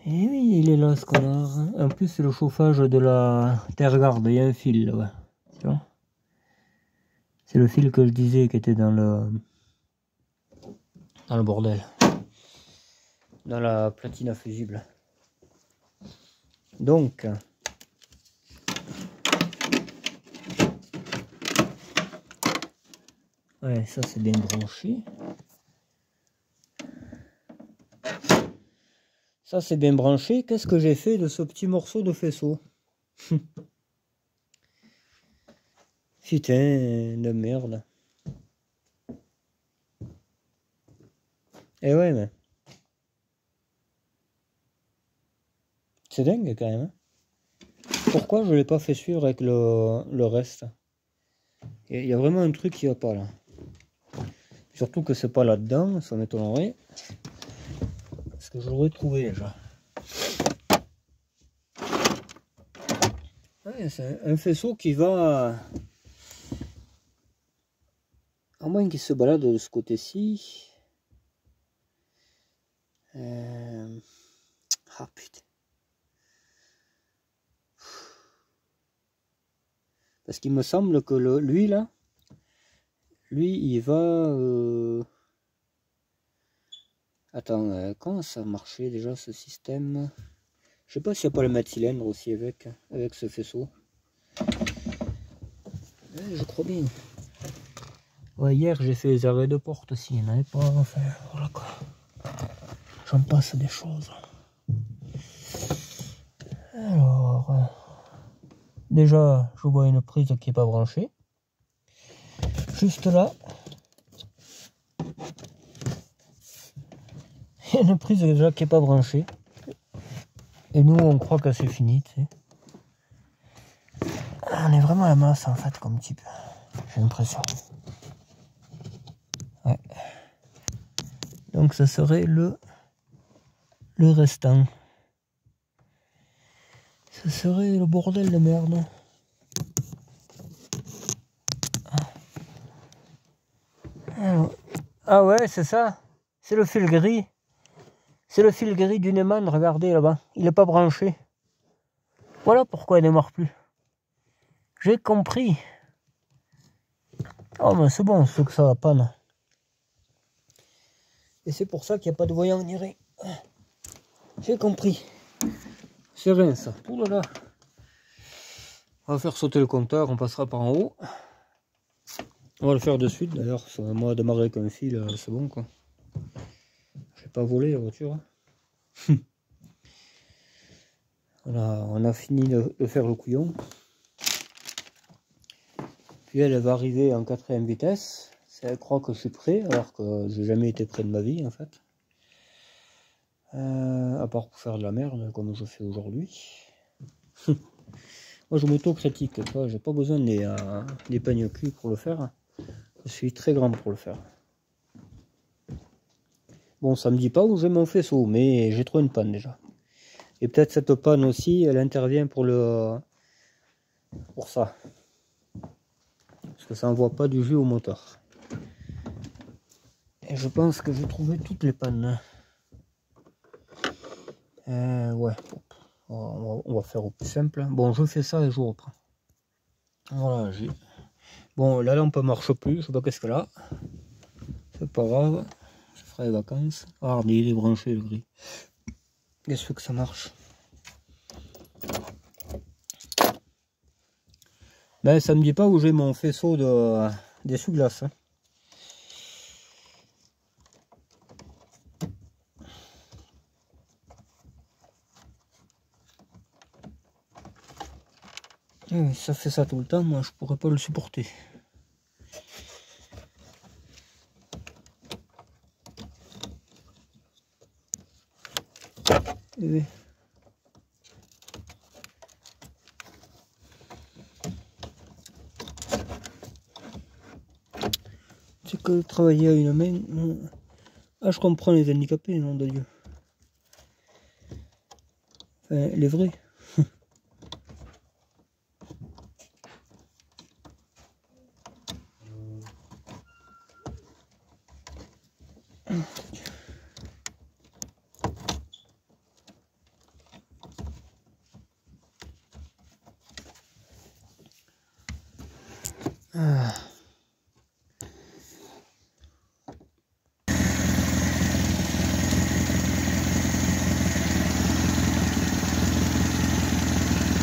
Et oui, il est là, ce connard. En plus, c'est le chauffage de la terre-garde. Il y a un fil, là. Tu vois? C'est le fil que je disais qui était dans le bordel. Dans la platine à fusible. Donc, ouais, ça c'est bien branché. Ça c'est bien branché. Qu'est-ce que j'ai fait de ce petit morceau de faisceau? Putain de merde. Eh ouais, mais... C'est dingue quand même. Hein. Pourquoi je l'ai pas fait suivre avec le reste? Il y a vraiment un truc qui va pas là. Surtout que c'est pas là-dedans, ça m'étonnerait. Parce que je l'aurais trouvé déjà. Ouais, c'est un faisceau qui va... À moins qu'il se balade de ce côté-ci. Ah putain. Parce qu'il me semble que lui là, lui il va... Attends, comment ça marchait déjà ce système? Je sais pas s'il n'y a pas le mètre cylindre aussi avec ce faisceau. Je crois bien. Ouais, hier j'ai fait les arrêts de porte aussi, il n'y en avait pas. Enfin, voilà quoi. J'en passe des choses. Alors... Déjà, je vois une prise qui n'est pas branchée. Juste là. Il y a une prise déjà qui n'est pas branchée. Et nous, on croit que c'est fini, tu sais. On est vraiment à la masse, en fait, comme type. J'ai l'impression. Ouais. Donc, ça serait le restant. Ce serait le bordel de merde. Alors, ah ouais, c'est ça. C'est le fil gris. C'est le fil gris du Neumann, regardez là-bas. Il n'est pas branché. Voilà pourquoi il ne marche plus. J'ai compris. Oh mais c'est bon, c'est que ça va panne. Et c'est pour ça qu'il n'y a pas de voyant direct. J'ai compris. C'est rien ça. Ouh là là. On va faire sauter le compteur, on passera par en haut. On va le faire de suite d'ailleurs. Moi démarrer avec un fil, c'est bon quoi. Je vais pas voler la voiture. On a fini de faire le couillon. Puis elle va arriver en 4ème vitesse. Elle croit que je suis prêt, alors que j'ai jamais été prêt de ma vie en fait. À part pour faire de la merde, comme je fais aujourd'hui. Moi je m'auto-critique, tu vois, j'ai pas besoin des peignes cul pour le faire. Je suis très grand pour le faire. Bon, ça me dit pas où j'ai mon faisceau, mais j'ai trouvé une panne déjà. Et peut-être cette panne aussi, elle intervient pour ça. Parce que ça envoie pas du jus au moteur. Et je pense que j'ai trouvé toutes les pannes. Ouais, on va faire au plus simple. Bon, je fais ça et je reprends. Voilà, bon, la lampe marche plus, je sais pas qu'est-ce qu'elle a. C'est pas grave, je ferai les vacances. Ah, il est branché le gris. Qu'est-ce que ça marche? Ben, ça me dit pas où j'ai mon faisceau d'essuie-glace. Hein. Et ça fait ça tout le temps, moi je pourrais pas le supporter. Et... c'est que travailler à une main. Ah, je comprends les handicapés, nom de Dieu. Enfin, les vrais. Ah.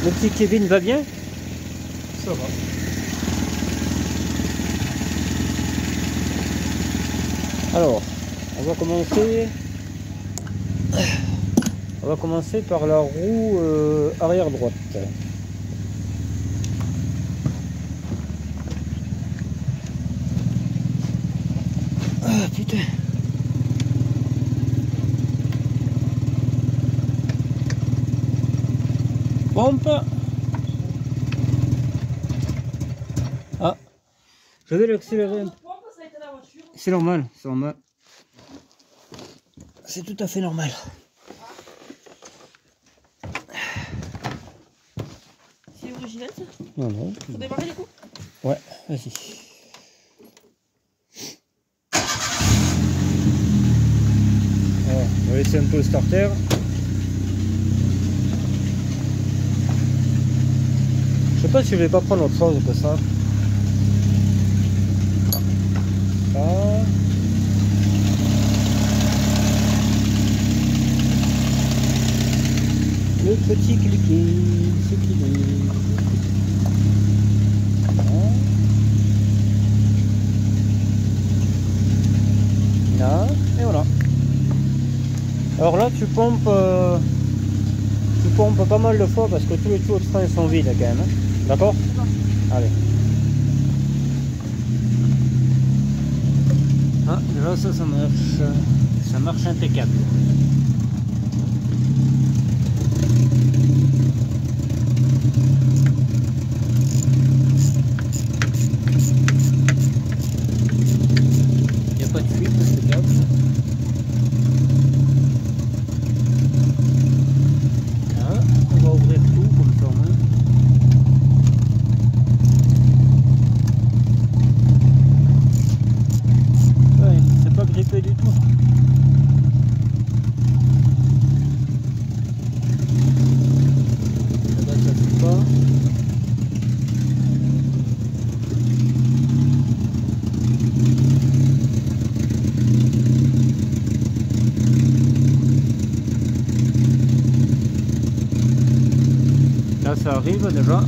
Le petit Kevin va bien? Ça va. Alors, on va commencer par la roue arrière droite. Ah putain. Pompe. Ah, je vais l'accélérer. C'est normal, c'est normal. C'est tout à fait normal. C'est original ça? Non, non. Faut démarrer du coup? Ouais, vas-y. Alors, on va laisser un peu le starter. Je sais pas si je vais pas prendre autre chose que ça. Ça. Le petit cliquet, c'est qu'il est. Là, et voilà. Alors là, tu pompes pas mal de fois parce que tous les tuyaux de frein sont vides quand même. Hein. D'accord? Allez. Ah, déjà ça marche. Ça marche impeccable. Il n'y a pas de fuite, c'est impeccable. Ah, on va ouvrir tout comme ça. Hein. Ouais, c'est pas grippé du tout. Là, ça suit pas. Là, ça arrive déjà.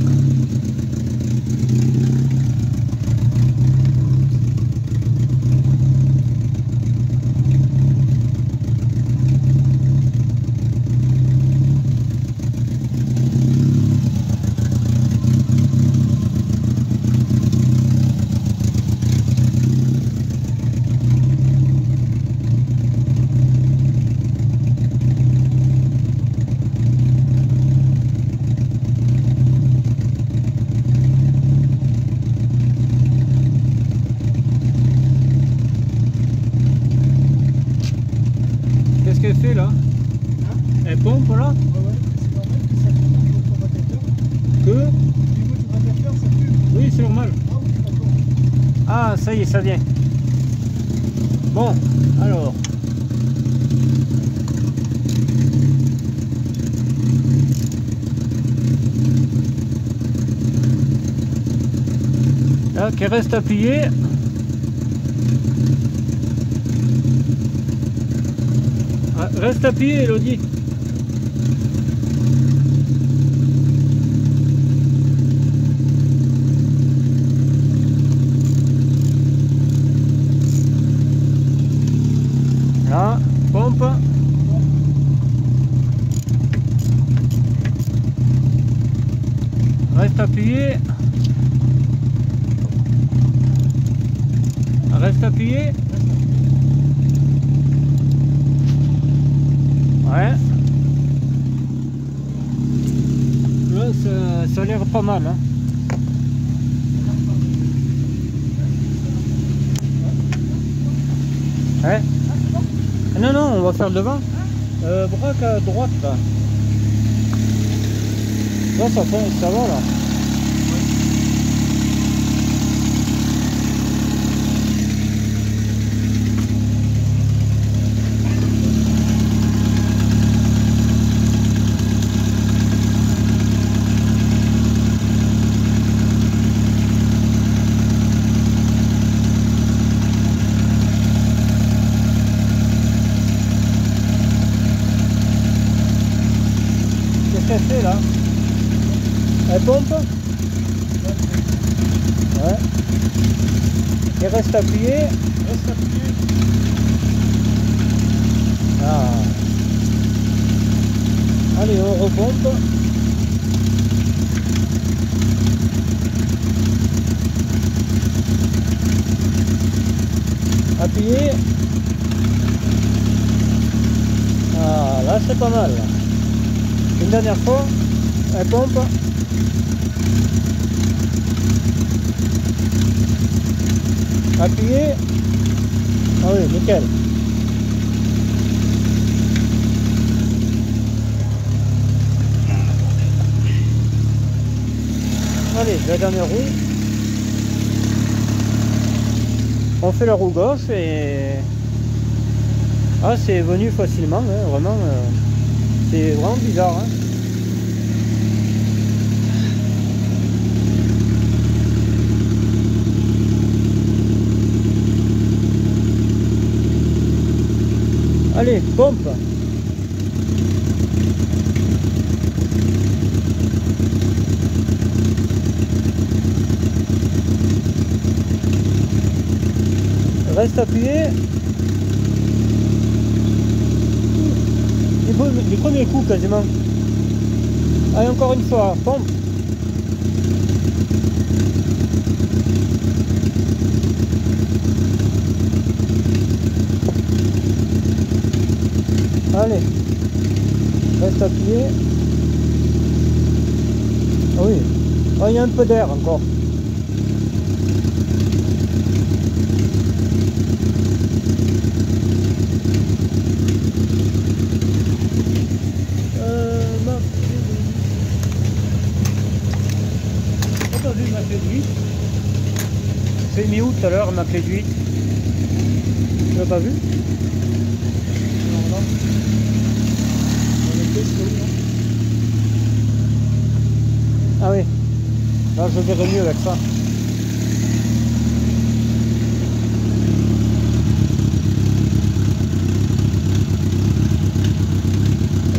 que... Au niveau du radiateur, ça fume. Oui, c'est normal. Ah oui, d'accord. Ah, ça y est, ça vient. Bon, alors... Là, qui reste appuyé. Ah, reste appuyé, Elodie. Là, pompe. Reste appuyé. Reste appuyé. Ouais. Là, ça a l'air pas mal. Hein. Ouais. Non, non, on va faire devant. Braque à droite là. Là, ça va là. Fait là. Elle pompe. Ouais. Et reste appuyé. Reste appuyé. Ah. Allez, on repompe. Appuyé. Ah, là c'est pas mal. Une dernière fois, elle pompe. Appuyez. Ah oui, nickel. Allez, la dernière roue. On fait la roue gauche et... Ah, c'est venu facilement, hein, vraiment. C'est vraiment bizarre. Hein. Allez, pompe. Reste appuyé. Du premier coup quasiment. Allez, encore une fois, pompe. Allez, reste appuyé. Ah oui, oh, il y a un peu d'air encore. Ma clé de 8. J'ai mis où tout à l'heure ma clé de 8? Tu l'as pas vu? Non, non. Ah oui. Là je verrai mieux avec ça.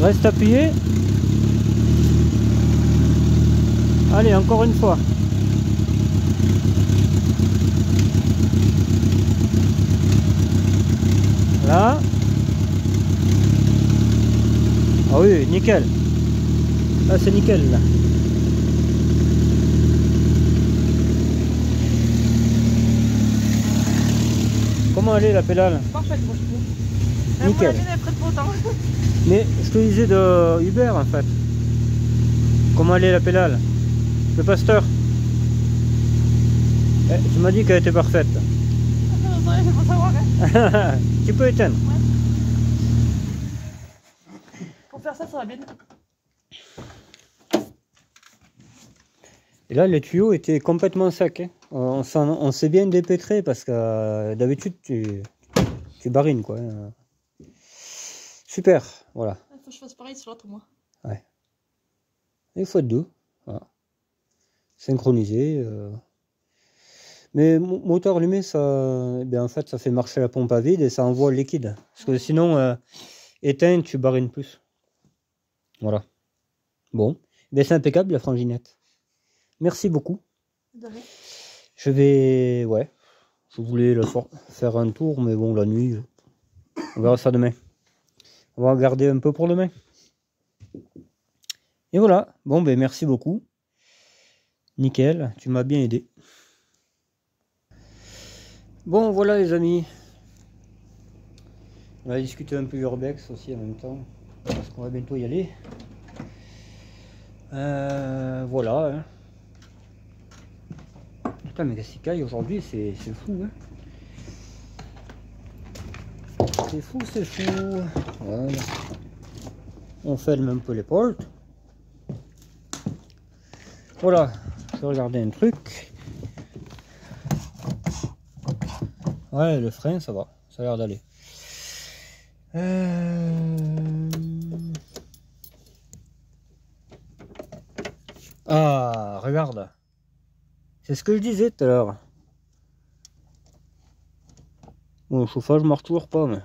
Reste appuyé. Allez, encore une fois. Là. Ah oui, nickel. Là, c'est nickel, là. Comment elle est, la pédale? Parfait, moi je trouve. Nickel. Elle est prête pour autant. Mais je te disais de Uber, en fait. Comment elle est, la pédale? Le pasteur. Tu m'as dit qu'elle était parfaite. C'est pour savoir. Hein. Tu peux éteindre. Ouais. Pour faire ça, ça va bien. Et là, les tuyaux étaient complètement secs. Hein. On s'est bien dépêtré parce que d'habitude, tu barines, quoi. Hein. Super, voilà. Il faut que je fasse pareil sur l'autre, moi. Ouais. Il faut être deux. Voilà. Synchronisé. Mais moteur allumé, ça, eh bien, en fait, ça fait marcher la pompe à vide et ça envoie le liquide. Parce que sinon, éteint, tu barines plus. Voilà. Bon. Ben, c'est impeccable, la franginette. Merci beaucoup. Je vais... Ouais. Je voulais faire un tour, mais bon, la nuit, on verra ça demain. On va regarder un peu pour demain. Et voilà. Bon, ben, merci beaucoup. Nickel, tu m'as bien aidé. Bon, voilà les amis. On va discuter un peu urbex aussi en même temps. Parce qu'on va bientôt y aller. Voilà. Hein. Putain, mais qu'est-ce qu'il caille aujourd'hui, c'est fou. Hein. C'est fou, c'est fou. Voilà. On ferme un peu les portes. Voilà. Je vais regarder un truc. Ouais, le frein, ça va. Ça a l'air d'aller. Ah, regarde. C'est ce que je disais tout à l'heure. Bon, le chauffage marche toujours pas, mais...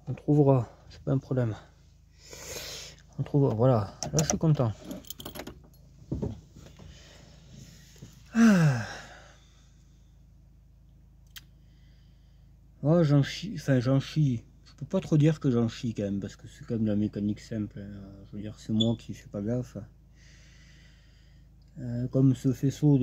On trouvera. C'est pas un problème. On trouvera. Voilà. Là, je suis content. Ah. Oh, j'en chie. Enfin, j'en chie. Je peux pas trop dire que j'en chie quand même, parce que c'est quand même de la mécanique simple. Hein. Je veux dire, c'est moi qui fais pas gaffe. Comme ce faisceau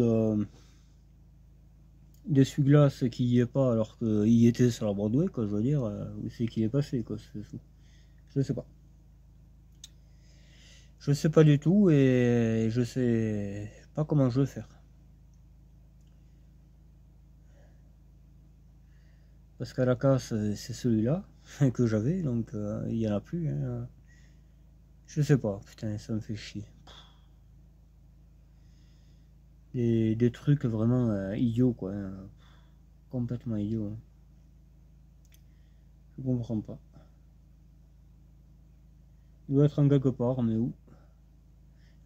d'essuie-glace qui y est pas alors qu'il y était sur la Broadway, quoi, je veux dire, où c'est qu'il est passé, quoi, ce faisceau. Je sais pas. Je sais pas du tout et je sais pas comment je vais faire. Parce qu'à la casse, c'est celui-là que j'avais, donc il y en a plus. Hein. Je sais pas, putain, ça me fait chier. Des trucs vraiment idiots, quoi. Hein. Complètement idiots. Hein. Je comprends pas. Il doit être en quelque part, mais où?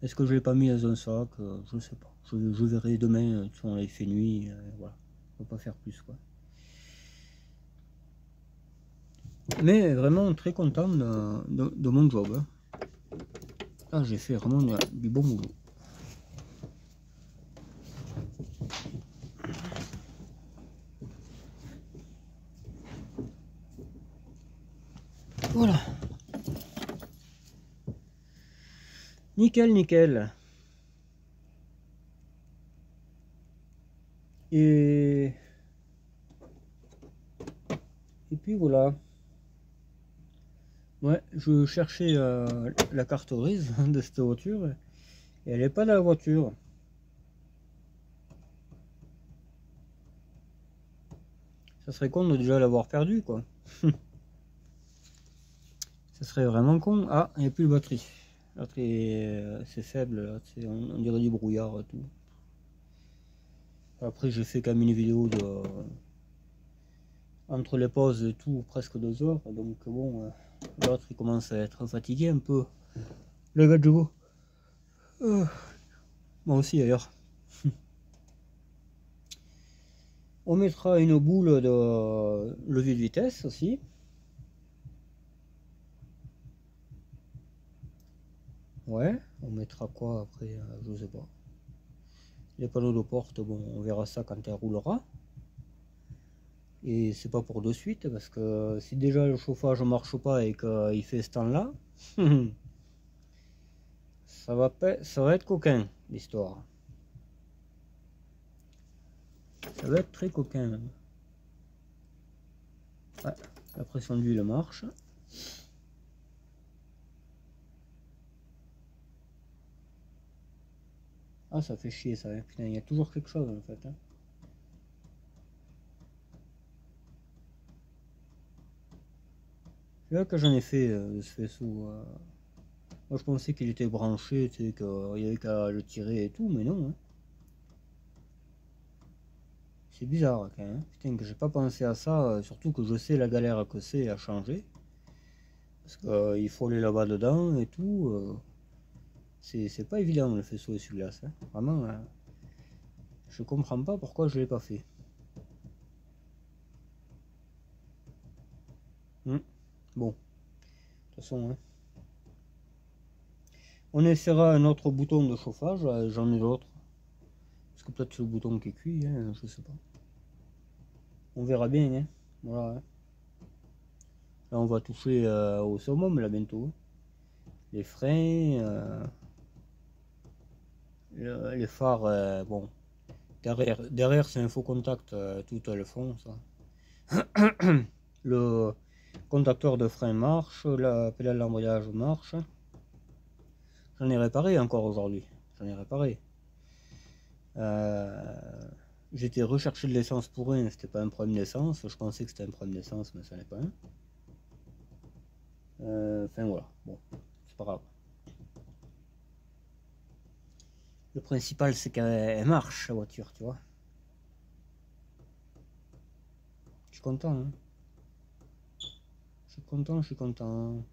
Est-ce que je l'ai pas mis dans un sac? Je sais pas. Je verrai demain, il fait nuit, voilà. On va pas faire plus, quoi. Mais vraiment très content de mon job. Hein. Ah, j'ai fait vraiment du bon boulot. Voilà. Nickel, nickel. Et puis voilà. Ouais, je cherchais la carte grise de cette voiture et elle n'est pas dans la voiture. Ça serait con de déjà l'avoir perdu, quoi. Ça serait vraiment con. Ah, il n'y a plus de batterie. La batterie, c'est faible, là, on dirait du brouillard et tout. Après, j'ai fait quand même une vidéo de... entre les pauses et tout, presque 2 heures. Donc bon, l'autre il commence à être fatigué un peu. Le gars de vous. Moi aussi d'ailleurs. On mettra une boule de levier de vitesse aussi. Ouais, on mettra quoi après, je sais pas. Les panneaux de porte, bon, on verra ça quand elle roulera. Et c'est pas pour de suite, parce que si déjà le chauffage marche pas et qu'il fait ce temps-là, ça va être coquin, l'histoire. Ça va être très coquin même. Ouais, la pression d'huile marche. Ah, ça fait chier ça, hein. Putain, il y a toujours quelque chose en fait. Hein. C'est là que j'en ai fait ce faisceau. Moi je pensais qu'il était branché, tu sais, qu'il y avait qu'à le tirer et tout, mais non. Hein. C'est bizarre quand même. Hein. Putain, que j'ai pas pensé à ça, surtout que je sais la galère que c'est à changer. Parce qu'il faut aller là-bas dedans et tout. C'est pas évident le faisceau essuie-glace. Hein. Vraiment, je comprends pas pourquoi je l'ai pas fait. Bon, de toute façon, hein. On essaiera un autre bouton de chauffage, j'en ai d'autres. Parce que peut-être c'est le bouton qui est cuit, hein, je sais pas. On verra bien, hein. Voilà. Hein. Là on va toucher au summum là bientôt. Les freins, les phares, bon. Derrière c'est un faux contact, tout le fond ça. Le contacteur de frein marche, la pédale d'embrayage marche. J'en ai réparé encore aujourd'hui. J'en ai réparé. J'étais recherché de l'essence pour rien, c'était pas un problème d'essence. Je pensais que c'était un problème d'essence, mais ça n'est pas un. Enfin voilà, bon, c'est pas grave. Le principal c'est qu'elle marche la voiture, tu vois. Je suis content, hein. Je suis content.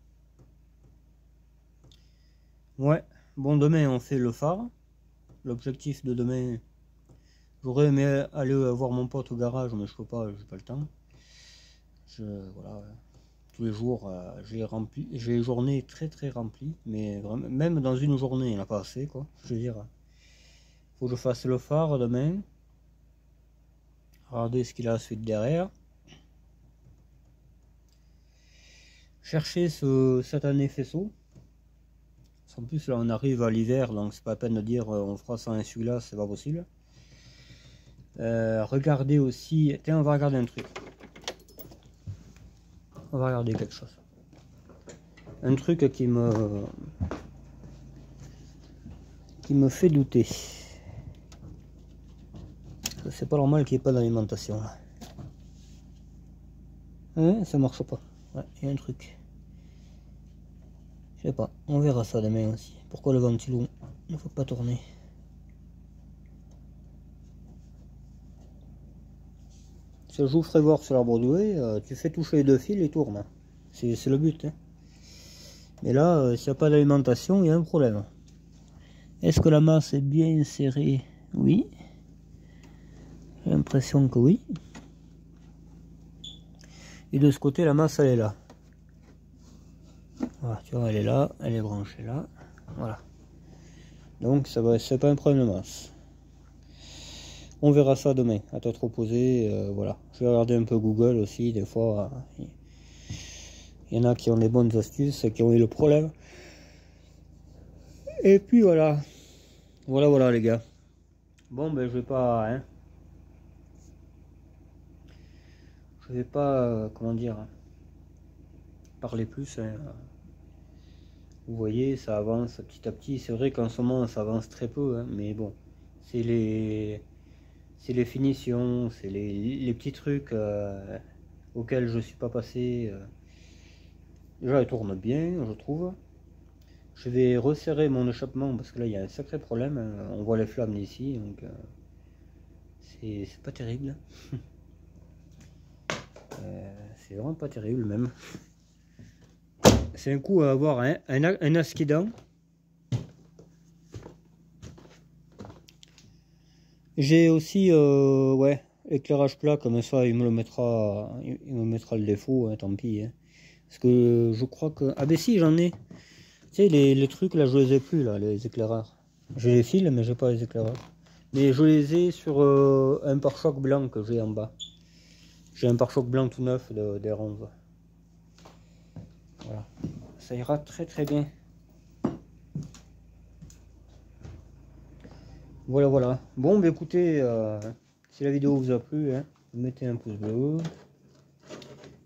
Ouais, bon demain on fait le phare. L'objectif de demain, j'aurais aimé aller voir mon pote au garage, mais je peux pas, j'ai pas le temps. Voilà, tous les jours, j'ai les journées très remplies, mais vraiment, même dans une journée, il n'y en a pas assez, quoi. Je veux dire, faut que je fasse le phare demain. Regardez ce qu'il a suite derrière. Chercher cet année faisceau. En plus, là, on arrive à l'hiver, donc c'est pas la peine de dire on fera sans essuie-glace, c'est pas possible. Regardez aussi. Tiens, on va regarder un truc. On va regarder quelque chose. Un truc qui me fait douter. C'est pas normal qu'il n'y ait pas d'alimentation là. Hein, ça marche pas. Ouais, il y a un truc. Je sais pas, on verra ça demain aussi. Pourquoi le ventilo ne faut pas tourner? Si je vous ferai voir sur la Broadway, tu fais toucher les deux fils et tourne. C'est le but. Hein. Mais là, s'il n'y a pas d'alimentation, il y a un problème. Est-ce que la masse est bien serrée? Oui. J'ai l'impression que oui. Et de ce côté, la masse, elle est là. Voilà, tu vois, elle est là, elle est branchée là. Voilà. Donc, c'est pas un problème de masse. On verra ça demain, à tête reposée. Voilà. Je vais regarder un peu Google aussi, des fois. Il y en a qui ont des bonnes astuces, qui ont eu le problème. Et puis voilà. Voilà les gars. Bon ben je vais pas... Hein, je vais pas... comment dire... parler plus. Hein. Vous voyez, ça avance petit à petit. C'est vrai qu'en ce moment ça avance très peu. Hein, mais bon. C'est les finitions. C'est les petits trucs auxquels je suis pas passé. Déjà elle tourne bien, je trouve. Je vais resserrer mon échappement parce que là il y a un sacré problème. On voit les flammes d'ici, donc c'est pas terrible. C'est vraiment pas terrible même. C'est un coup à avoir un asquidant. J'ai aussi ouais, éclairage plat, comme ça il me mettra le défaut, hein, tant pis. Hein. Parce que je crois que... Ah ben si, j'en ai. Tu sais, les trucs là, je les ai plus là, les éclaireurs. J'ai les fils, mais j'ai pas les éclaireurs. Mais je les ai sur un pare-choc blanc que j'ai en bas. J'ai un pare-choc blanc tout neuf d'R11. Voilà. Ça ira très bien. Voilà. Bon, bah écoutez, si la vidéo vous a plu, hein, vous mettez un pouce bleu.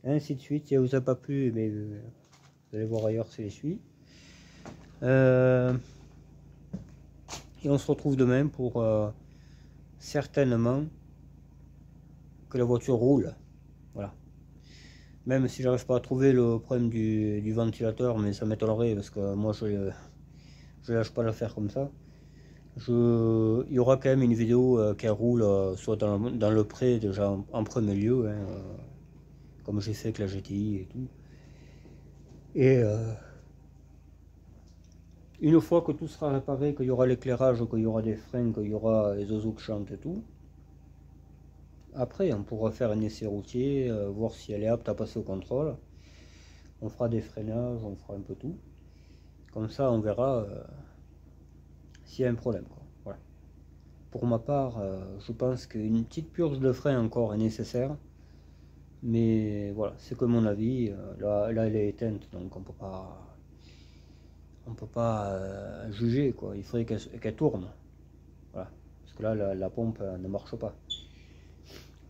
Ainsi de suite. Si elle vous a pas plu, mais vous allez voir ailleurs, c'est les suites. Et on se retrouve demain pour certainement que la voiture roule. Voilà. Même si j'arrive pas à trouver le problème du ventilateur, mais ça m'étonnerait parce que moi je lâche pas l'affaire comme ça. Il y aura quand même une vidéo qui roule soit dans le pré déjà en premier lieu, hein, comme j'ai fait avec la GTI et tout. Et une fois que tout sera réparé, qu'il y aura l'éclairage, qu'il y aura des freins, qu'il y aura les oiseaux qui chantent et tout, après on pourra faire un essai routier, voir si elle est apte à passer au contrôle. On fera des freinages, on fera un peu tout. Comme ça on verra s'il y a un problème, quoi. Voilà. Pour ma part, je pense qu'une petite purge de frein encore est nécessaire. Mais voilà, c'est que mon avis. Là elle est éteinte, donc on peut pas juger, quoi. Il faudrait qu'elle tourne. Voilà. Parce que là la pompe ne marche pas.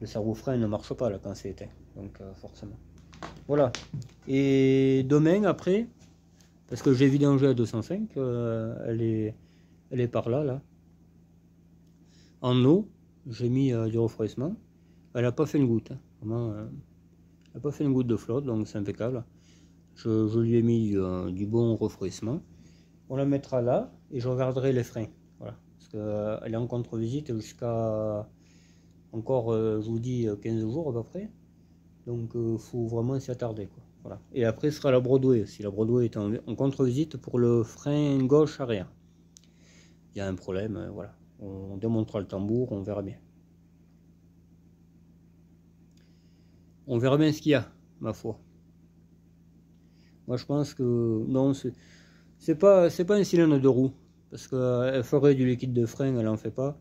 Le servo-frein ne marche pas là quand c'est éteint. Donc forcément. Voilà. Et demain après, parce que j'ai vidangé à 205, elle est par là. En eau, j'ai mis du refroidissement. Elle n'a pas fait une goutte. Hein. Vraiment, elle n'a pas fait une goutte de flotte, donc c'est impeccable. Je lui ai mis du bon refroidissement. On la mettra là et je regarderai les freins. Voilà. Parce qu'elle est en contre-visite jusqu'à encore, je vous dis, 15 jours à peu près. Donc il faut vraiment s'y attarder, quoi. Voilà. Et après ce sera la Broadway. Si la Broadway est en contre-visite pour le frein gauche arrière. Il y a un problème, voilà. On démontera le tambour, on verra bien. On verra bien ce qu'il y a, ma foi. Moi je pense que non, c'est pas un cylindre de roue. Parce qu'elle ferait du liquide de frein, elle en fait pas.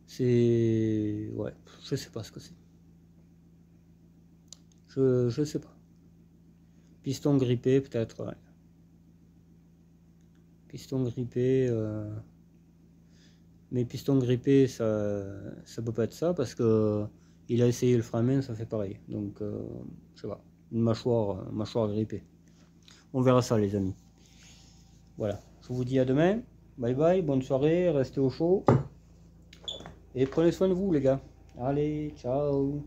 C'est... ouais, je sais pas ce que c'est. Je sais pas. Piston grippé peut-être, ouais. Piston grippé... Mais piston grippé, ça peut pas être ça parce que il a essayé le frein à main, ça fait pareil. Donc, je sais pas, une mâchoire grippée. On verra ça, les amis. Voilà, je vous dis à demain. Bye bye, bonne soirée, restez au chaud. Et prenez soin de vous, les gars. Allez, ciao.